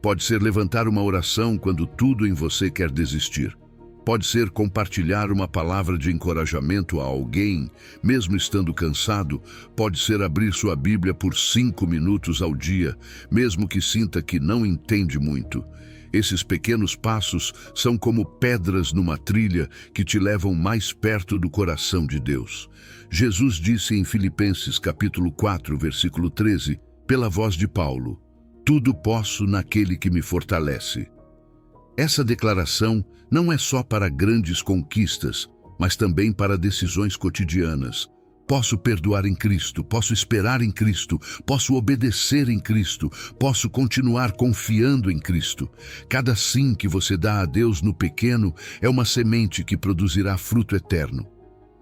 Pode ser levantar uma oração quando tudo em você quer desistir. Pode ser compartilhar uma palavra de encorajamento a alguém, mesmo estando cansado. Pode ser abrir sua Bíblia por 5 minutos ao dia, mesmo que sinta que não entende muito. Esses pequenos passos são como pedras numa trilha que te levam mais perto do coração de Deus. Jesus disse em Filipenses capítulo 4, versículo 13, pela voz de Paulo: tudo posso naquele que me fortalece. Essa declaração não é só para grandes conquistas, mas também para decisões cotidianas. Posso perdoar em Cristo, posso esperar em Cristo, posso obedecer em Cristo, posso continuar confiando em Cristo. Cada sim que você dá a Deus no pequeno é uma semente que produzirá fruto eterno.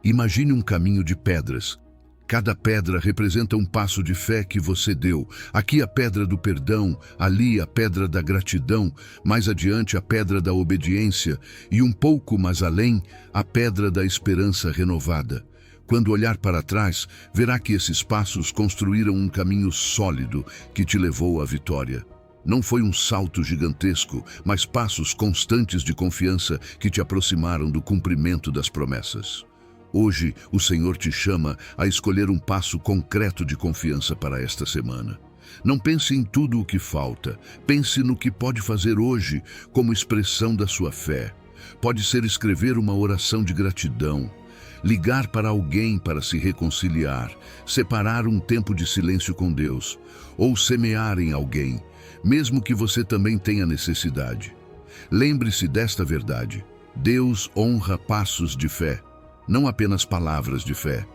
Imagine um caminho de pedras. Cada pedra representa um passo de fé que você deu. Aqui a pedra do perdão, ali a pedra da gratidão, mais adiante a pedra da obediência e um pouco mais além a pedra da esperança renovada. Quando olhar para trás, verá que esses passos construíram um caminho sólido que te levou à vitória. Não foi um salto gigantesco, mas passos constantes de confiança que te aproximaram do cumprimento das promessas. Hoje, o Senhor te chama a escolher um passo concreto de confiança para esta semana. Não pense em tudo o que falta. Pense no que pode fazer hoje como expressão da sua fé. Pode ser escrever uma oração de gratidão, ligar para alguém para se reconciliar, separar um tempo de silêncio com Deus, ou semear em alguém, mesmo que você também tenha necessidade. Lembre-se desta verdade: Deus honra passos de fé, não apenas palavras de fé.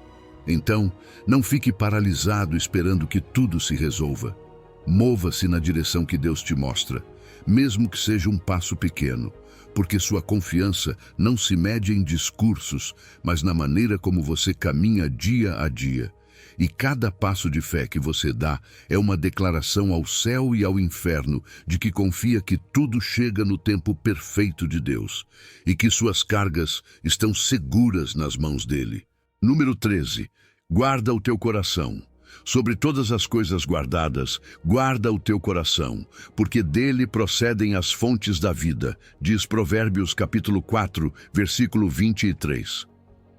Então, não fique paralisado esperando que tudo se resolva. Mova-se na direção que Deus te mostra, mesmo que seja um passo pequeno, porque sua confiança não se mede em discursos, mas na maneira como você caminha dia a dia. E cada passo de fé que você dá é uma declaração ao céu e ao inferno de que confia que tudo chega no tempo perfeito de Deus e que suas cargas estão seguras nas mãos dele. Número 13. Guarda o teu coração. Sobre todas as coisas guardadas, guarda o teu coração, porque dele procedem as fontes da vida, diz Provérbios capítulo 4, versículo 23.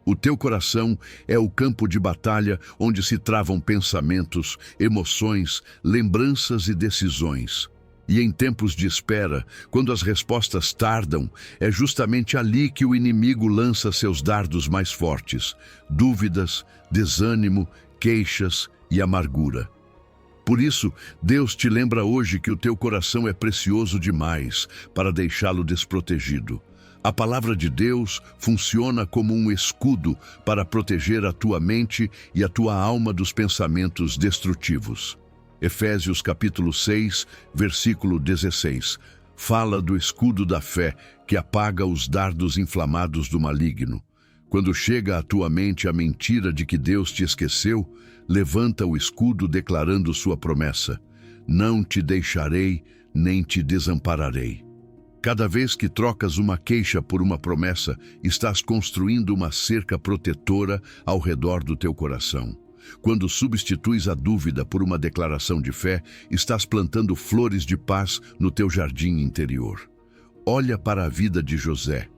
O teu coração é o campo de batalha onde se travam pensamentos, emoções, lembranças e decisões. E em tempos de espera, quando as respostas tardam, é justamente ali que o inimigo lança seus dardos mais fortes: dúvidas, desânimo, queixas e amargura. Por isso, Deus te lembra hoje que o teu coração é precioso demais para deixá-lo desprotegido. A palavra de Deus funciona como um escudo para proteger a tua mente e a tua alma dos pensamentos destrutivos. Efésios capítulo 6, versículo 16, fala do escudo da fé que apaga os dardos inflamados do maligno. Quando chega à tua mente a mentira de que Deus te esqueceu, levanta o escudo declarando sua promessa: não te deixarei, nem te desampararei. Cada vez que trocas uma queixa por uma promessa, estás construindo uma cerca protetora ao redor do teu coração. Quando substituis a dúvida por uma declaração de fé, estás plantando flores de paz no teu jardim interior. Olha para a vida de José.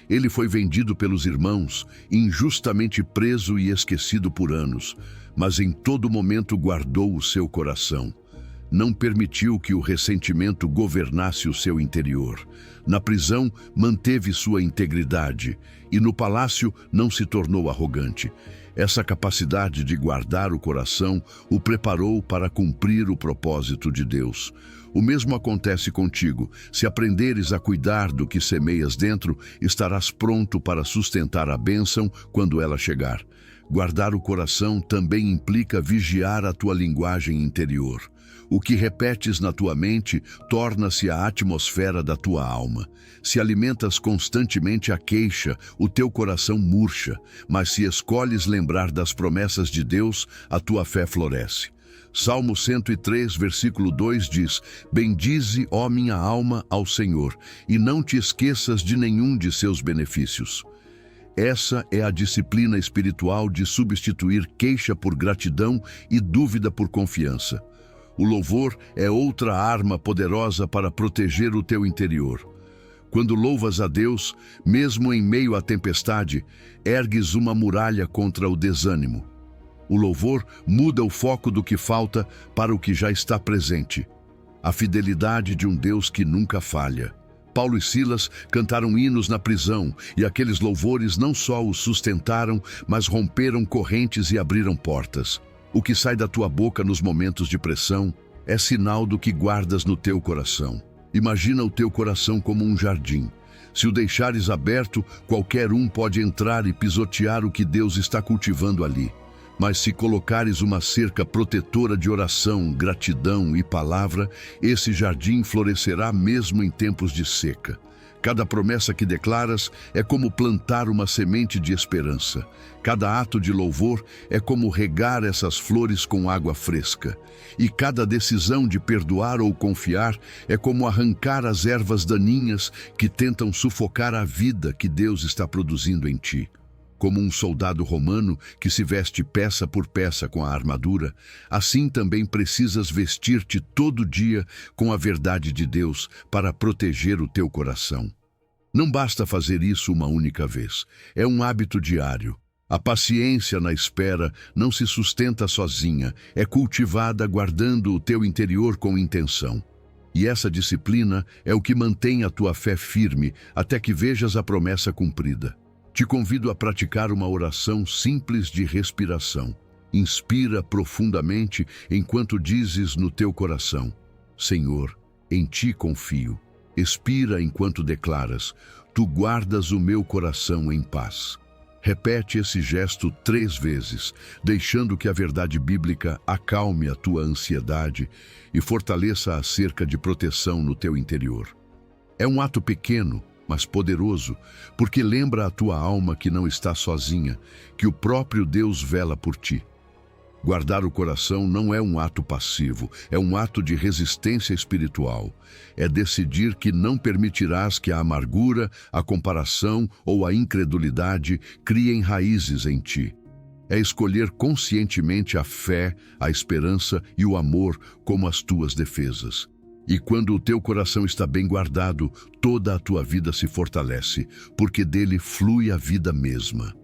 Ele foi vendido pelos irmãos, injustamente preso e esquecido por anos, mas em todo momento guardou o seu coração. Não permitiu que o ressentimento governasse o seu interior. Na prisão, manteve sua integridade e no palácio não se tornou arrogante. Essa capacidade de guardar o coração o preparou para cumprir o propósito de Deus. O mesmo acontece contigo. Se aprenderes a cuidar do que semeias dentro, estarás pronto para sustentar a bênção quando ela chegar. Guardar o coração também implica vigiar a tua linguagem interior. O que repetes na tua mente torna-se a atmosfera da tua alma. Se alimentas constantemente a queixa, o teu coração murcha, mas se escolhes lembrar das promessas de Deus, a tua fé floresce. Salmo 103, versículo 2 diz: bendize, ó minha alma, ao Senhor, e não te esqueças de nenhum de seus benefícios. Essa é a disciplina espiritual de substituir queixa por gratidão e dúvida por confiança. O louvor é outra arma poderosa para proteger o teu interior. Quando louvas a Deus, mesmo em meio à tempestade, ergues uma muralha contra o desânimo. O louvor muda o foco do que falta para o que já está presente. A fidelidade de um Deus que nunca falha. Paulo e Silas cantaram hinos na prisão, e aqueles louvores não só os sustentaram, mas romperam correntes e abriram portas. O que sai da tua boca nos momentos de pressão é sinal do que guardas no teu coração. Imagina o teu coração como um jardim. Se o deixares aberto, qualquer um pode entrar e pisotear o que Deus está cultivando ali. Mas se colocares uma cerca protetora de oração, gratidão e palavra, esse jardim florescerá mesmo em tempos de seca. Cada promessa que declaras é como plantar uma semente de esperança. Cada ato de louvor é como regar essas flores com água fresca. E cada decisão de perdoar ou confiar é como arrancar as ervas daninhas que tentam sufocar a vida que Deus está produzindo em ti. Como um soldado romano que se veste peça por peça com a armadura, assim também precisas vestir-te todo dia com a verdade de Deus para proteger o teu coração. Não basta fazer isso uma única vez, é um hábito diário. A paciência na espera não se sustenta sozinha, é cultivada guardando o teu interior com intenção. E essa disciplina é o que mantém a tua fé firme até que vejas a promessa cumprida. Te convido a praticar uma oração simples de respiração. Inspira profundamente enquanto dizes no teu coração: Senhor, em ti confio. Expira enquanto declaras: Tu guardas o meu coração em paz. Repete esse gesto 3 vezes, deixando que a verdade bíblica acalme a tua ansiedade e fortaleça a cerca de proteção no teu interior. É um ato pequeno, mas poderoso, porque lembra a tua alma que não está sozinha, que o próprio Deus vela por ti. Guardar o coração não é um ato passivo, é um ato de resistência espiritual. É decidir que não permitirás que a amargura, a comparação ou a incredulidade criem raízes em ti. É escolher conscientemente a fé, a esperança e o amor como as tuas defesas. E quando o teu coração está bem guardado, toda a tua vida se fortalece, porque dele flui a vida mesma.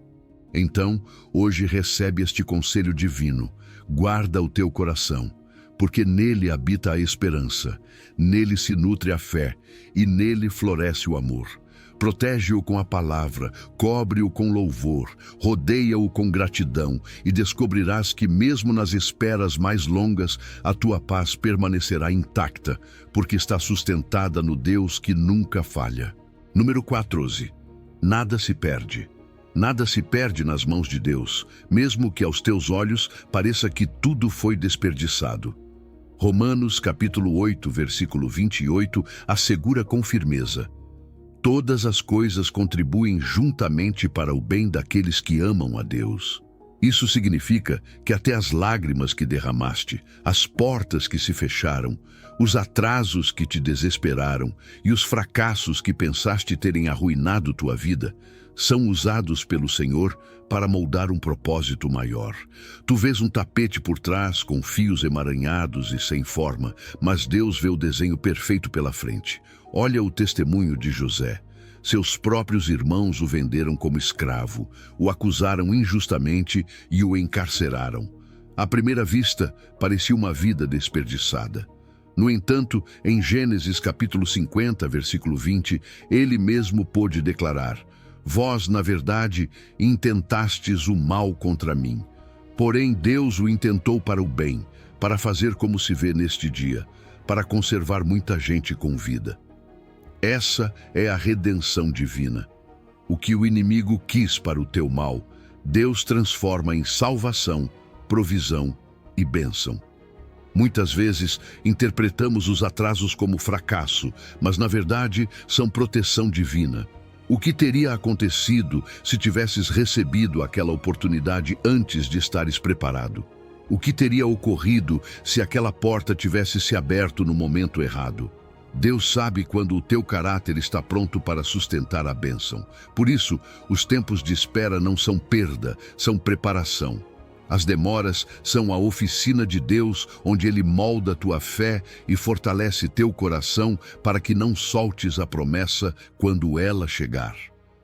Então, hoje recebe este conselho divino: guarda o teu coração, porque nele habita a esperança, nele se nutre a fé e nele floresce o amor. Protege-o com a palavra, cobre-o com louvor, rodeia-o com gratidão e descobrirás que mesmo nas esperas mais longas, a tua paz permanecerá intacta, porque está sustentada no Deus que nunca falha. Número 14. Nada se perde. Nada se perde nas mãos de Deus, mesmo que aos teus olhos pareça que tudo foi desperdiçado. Romanos capítulo 8, versículo 28, assegura com firmeza: todas as coisas contribuem juntamente para o bem daqueles que amam a Deus. Isso significa que até as lágrimas que derramaste, as portas que se fecharam, os atrasos que te desesperaram e os fracassos que pensaste terem arruinado tua vida, são usados pelo Senhor para moldar um propósito maior. Tu vês um tapete por trás com fios emaranhados e sem forma, mas Deus vê o desenho perfeito pela frente. Olha o testemunho de José. Seus próprios irmãos o venderam como escravo, o acusaram injustamente e o encarceraram. À primeira vista, parecia uma vida desperdiçada. No entanto, em Gênesis capítulo 50, versículo 20, ele mesmo pôde declarar: vós, na verdade, intentastes o mal contra mim. Porém, Deus o intentou para o bem, para fazer como se vê neste dia, para conservar muita gente com vida. Essa é a redenção divina. O que o inimigo quis para o teu mal, Deus transforma em salvação, provisão e bênção. Muitas vezes interpretamos os atrasos como fracasso, mas na verdade são proteção divina. O que teria acontecido se tivesses recebido aquela oportunidade antes de estares preparado? O que teria ocorrido se aquela porta tivesse se aberto no momento errado? Deus sabe quando o teu caráter está pronto para sustentar a bênção. Por isso, os tempos de espera não são perda, são preparação. As demoras são a oficina de Deus, onde Ele molda tua fé e fortalece teu coração para que não soltes a promessa quando ela chegar.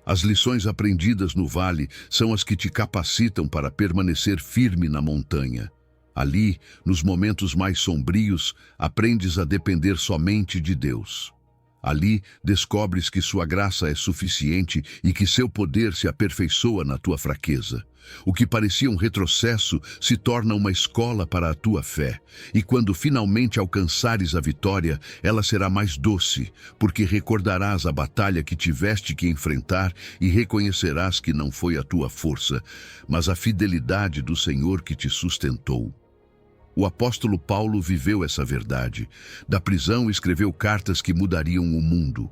As lições aprendidas no vale são as que te capacitam para permanecer firme na montanha. Ali, nos momentos mais sombrios, aprendes a depender somente de Deus. Ali, descobres que sua graça é suficiente e que seu poder se aperfeiçoa na tua fraqueza. O que parecia um retrocesso se torna uma escola para a tua fé. E quando finalmente alcançares a vitória, ela será mais doce, porque recordarás a batalha que tiveste que enfrentar e reconhecerás que não foi a tua força, mas a fidelidade do Senhor que te sustentou. O apóstolo Paulo viveu essa verdade. Da prisão escreveu cartas que mudariam o mundo.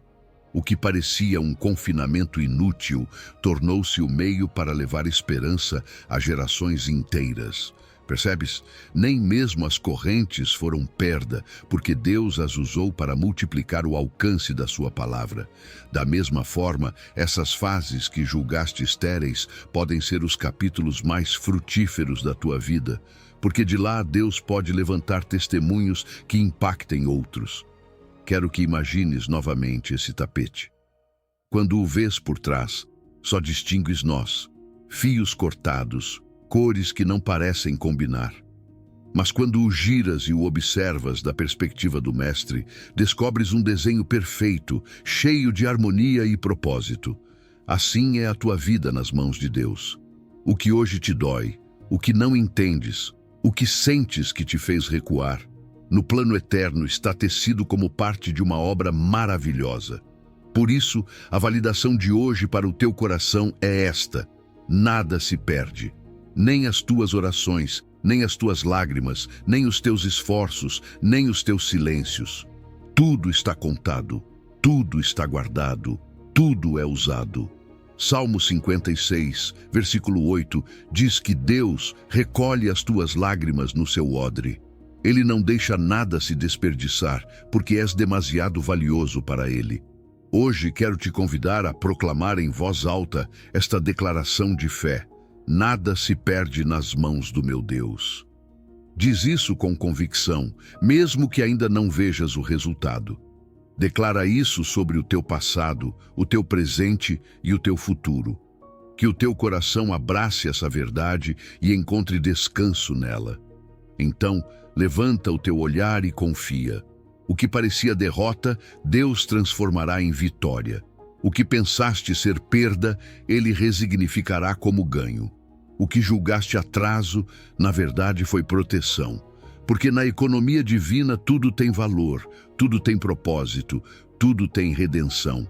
O que parecia um confinamento inútil tornou-se o meio para levar esperança a gerações inteiras. Percebes? Nem mesmo as correntes foram perda, porque Deus as usou para multiplicar o alcance da sua palavra. Da mesma forma, essas fases que julgaste estéreis podem ser os capítulos mais frutíferos da tua vida, porque de lá Deus pode levantar testemunhos que impactem outros. Quero que imagines novamente esse tapete. Quando o vês por trás, só distingues nós, fios cortados, cores que não parecem combinar. Mas quando o giras e o observas da perspectiva do mestre, descobres um desenho perfeito, cheio de harmonia e propósito. Assim é a tua vida nas mãos de Deus. O que hoje te dói, o que não entendes, o que sentes que te fez recuar, no plano eterno está tecido como parte de uma obra maravilhosa. Por isso, a validação de hoje para o teu coração é esta: nada se perde. Nem as tuas orações, nem as tuas lágrimas, nem os teus esforços, nem os teus silêncios. Tudo está contado, tudo está guardado, tudo é usado. Salmo 56, versículo 8, diz que Deus recolhe as tuas lágrimas no seu odre. Ele não deixa nada se desperdiçar, porque és demasiado valioso para Ele. Hoje quero te convidar a proclamar em voz alta esta declaração de fé: nada se perde nas mãos do meu Deus. Diz isso com convicção, mesmo que ainda não vejas o resultado. Declara isso sobre o teu passado, o teu presente e o teu futuro. Que o teu coração abrace essa verdade e encontre descanso nela. Então, levanta o teu olhar e confia. O que parecia derrota, Deus transformará em vitória. O que pensaste ser perda, Ele resignificará como ganho. O que julgaste atraso, na verdade foi proteção. Porque na economia divina tudo tem valor, tudo tem propósito, tudo tem redenção.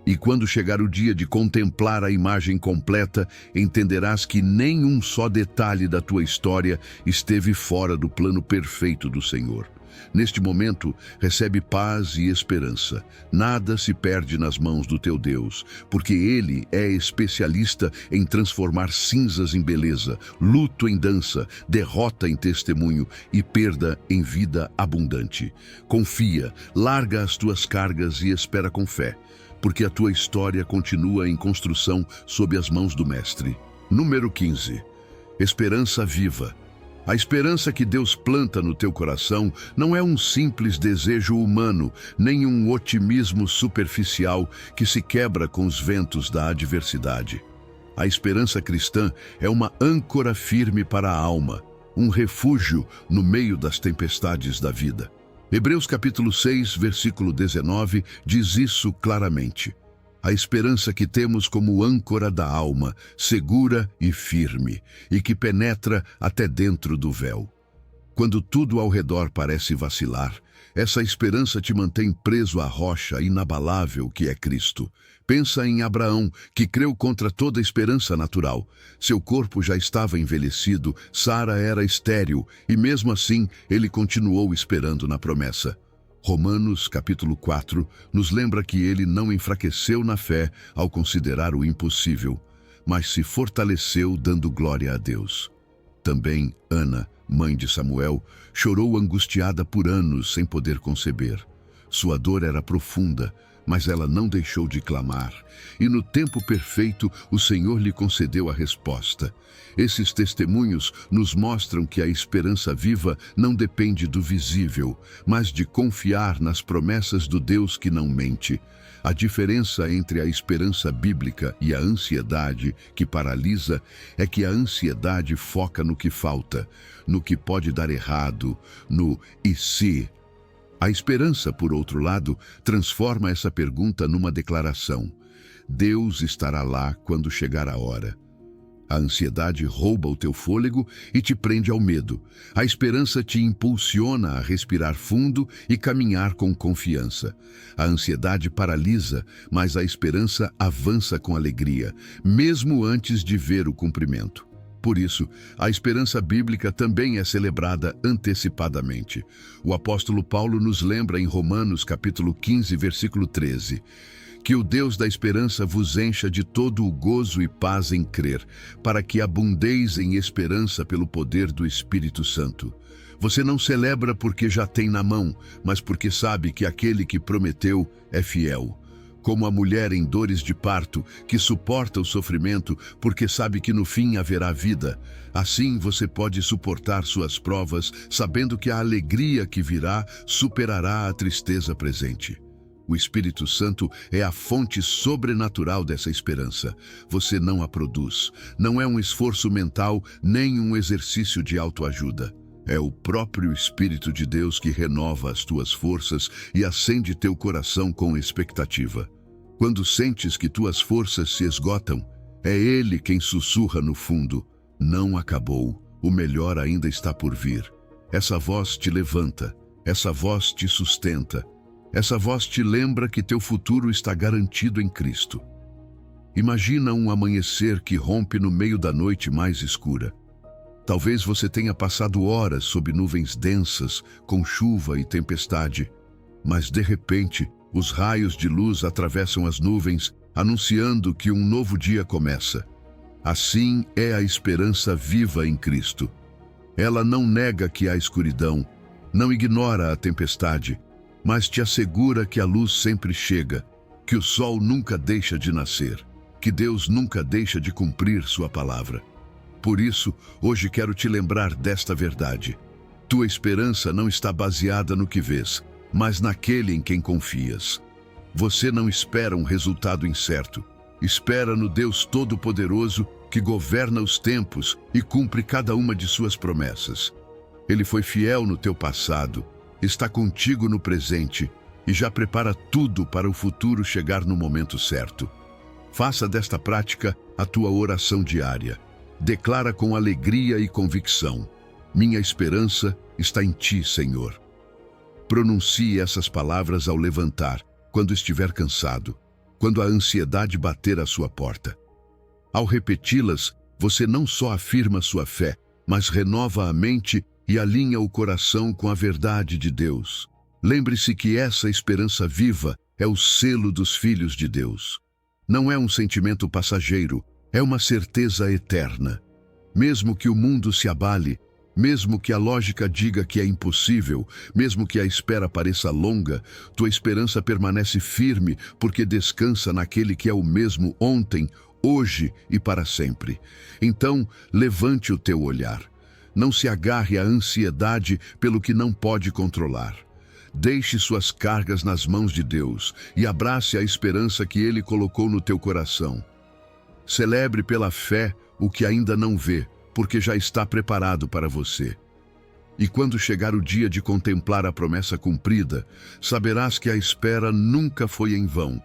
E quando chegar o dia de contemplar a imagem completa, entenderás que nenhum só detalhe da tua história esteve fora do plano perfeito do Senhor. Neste momento, recebe paz e esperança. Nada se perde nas mãos do teu Deus, porque Ele é especialista em transformar cinzas em beleza, luto em dança, derrota em testemunho e perda em vida abundante. Confia, larga as tuas cargas e espera com fé, porque a tua história continua em construção sob as mãos do Mestre. Número 15. Esperança viva. A esperança que Deus planta no teu coração não é um simples desejo humano, nem um otimismo superficial que se quebra com os ventos da adversidade. A esperança cristã é uma âncora firme para a alma, um refúgio no meio das tempestades da vida. Hebreus capítulo 6, versículo 19, diz isso claramente. A esperança que temos como âncora da alma, segura e firme, e que penetra até dentro do véu. Quando tudo ao redor parece vacilar, essa esperança te mantém preso à rocha inabalável que é Cristo. Pensa em Abraão, que creu contra toda esperança natural. Seu corpo já estava envelhecido, Sara era estéril, e mesmo assim ele continuou esperando na promessa. Romanos, capítulo 4, nos lembra que ele não enfraqueceu na fé ao considerar o impossível, mas se fortaleceu dando glória a Deus. Também Ana, mãe de Samuel, chorou angustiada por anos sem poder conceber. Sua dor era profunda, Mas ela não deixou de clamar, e no tempo perfeito o Senhor lhe concedeu a resposta. Esses testemunhos nos mostram que a esperança viva não depende do visível, mas de confiar nas promessas do Deus que não mente. A diferença entre a esperança bíblica e a ansiedade que paralisa é que a ansiedade foca no que falta, no que pode dar errado, no "e se?". A esperança, por outro lado, transforma essa pergunta numa declaração. Deus estará lá quando chegar a hora. A ansiedade rouba o teu fôlego e te prende ao medo. A esperança te impulsiona a respirar fundo e caminhar com confiança. A ansiedade paralisa, mas a esperança avança com alegria, mesmo antes de ver o cumprimento. Por isso, a esperança bíblica também é celebrada antecipadamente. O apóstolo Paulo nos lembra em Romanos capítulo 15, versículo 13, que o Deus da esperança vos encha de todo o gozo e paz em crer, para que abundeis em esperança pelo poder do Espírito Santo. Você não celebra porque já tem na mão, mas porque sabe que aquele que prometeu é fiel. Como a mulher em dores de parto, que suporta o sofrimento porque sabe que no fim haverá vida. Assim você pode suportar suas provas, sabendo que a alegria que virá superará a tristeza presente. O Espírito Santo é a fonte sobrenatural dessa esperança. Você não a produz. Não é um esforço mental, nem um exercício de autoajuda. É o próprio Espírito de Deus que renova as tuas forças e acende teu coração com expectativa. Quando sentes que tuas forças se esgotam, é Ele quem sussurra no fundo: não acabou, o melhor ainda está por vir. Essa voz te levanta, essa voz te sustenta, essa voz te lembra que teu futuro está garantido em Cristo. Imagina um amanhecer que rompe no meio da noite mais escura. Talvez você tenha passado horas sob nuvens densas, com chuva e tempestade, mas de repente, os raios de luz atravessam as nuvens, anunciando que um novo dia começa. Assim é a esperança viva em Cristo. Ela não nega que há escuridão, não ignora a tempestade, mas te assegura que a luz sempre chega, que o sol nunca deixa de nascer, que Deus nunca deixa de cumprir sua palavra. Por isso, hoje quero te lembrar desta verdade. Tua esperança não está baseada no que vês, mas naquele em quem confias. Você não espera um resultado incerto. Espera no Deus Todo-Poderoso que governa os tempos e cumpre cada uma de suas promessas. Ele foi fiel no teu passado, está contigo no presente e já prepara tudo para o futuro chegar no momento certo. Faça desta prática a tua oração diária. Declara com alegria e convicção: minha esperança está em ti, Senhor. Pronuncie essas palavras ao levantar, quando estiver cansado, quando a ansiedade bater à sua porta. Ao repeti-las, você não só afirma sua fé, mas renova a mente e alinha o coração com a verdade de Deus. Lembre-se que essa esperança viva é o selo dos filhos de Deus. Não é um sentimento passageiro, é uma certeza eterna. Mesmo que o mundo se abale, mesmo que a lógica diga que é impossível, mesmo que a espera pareça longa, tua esperança permanece firme porque descansa naquele que é o mesmo ontem, hoje e para sempre. Então, levante o teu olhar. Não se agarre à ansiedade pelo que não pode controlar. Deixe suas cargas nas mãos de Deus e abrace a esperança que Ele colocou no teu coração. Celebre pela fé o que ainda não vê, porque já está preparado para você. E quando chegar o dia de contemplar a promessa cumprida, saberás que a espera nunca foi em vão,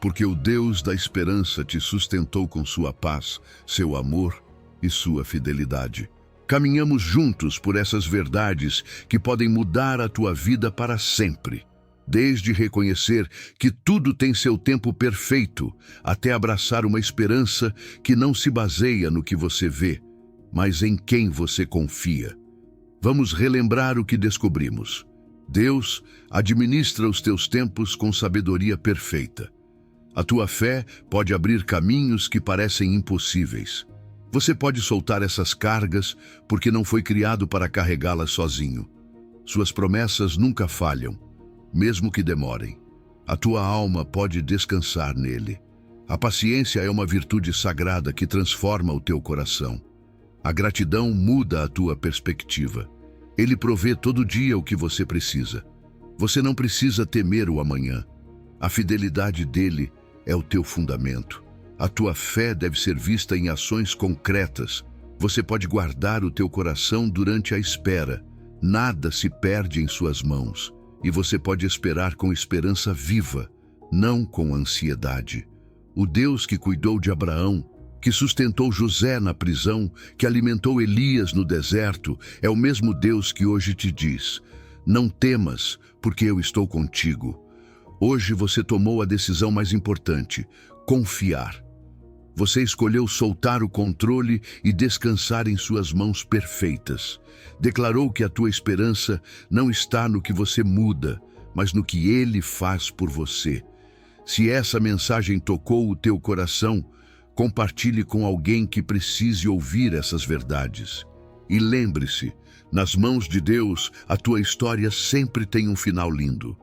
porque o Deus da esperança te sustentou com sua paz, seu amor e sua fidelidade. Caminhamos juntos por essas verdades que podem mudar a tua vida para sempre. Desde reconhecer que tudo tem seu tempo perfeito, até abraçar uma esperança que não se baseia no que você vê, mas em quem você confia. Vamos relembrar o que descobrimos. Deus administra os teus tempos com sabedoria perfeita. A tua fé pode abrir caminhos que parecem impossíveis. Você pode soltar essas cargas porque não foi criado para carregá-las sozinho. Suas promessas nunca falham, mesmo que demorem. A tua alma pode descansar nele. A paciência é uma virtude sagrada que transforma o teu coração. A gratidão muda a tua perspectiva. Ele provê todo dia o que você precisa. Você não precisa temer o amanhã. A fidelidade dele é o teu fundamento. A tua fé deve ser vista em ações concretas. Você pode guardar o teu coração durante a espera. Nada se perde em suas mãos. E você pode esperar com esperança viva, não com ansiedade. O Deus que cuidou de Abraão, que sustentou José na prisão, que alimentou Elias no deserto, é o mesmo Deus que hoje te diz: não temas, porque eu estou contigo. Hoje você tomou a decisão mais importante: confiar. Você escolheu soltar o controle e descansar em suas mãos perfeitas. Declarou que a tua esperança não está no que você muda, mas no que Ele faz por você. Se essa mensagem tocou o teu coração, compartilhe com alguém que precise ouvir essas verdades. E lembre-se, nas mãos de Deus, a tua história sempre tem um final lindo.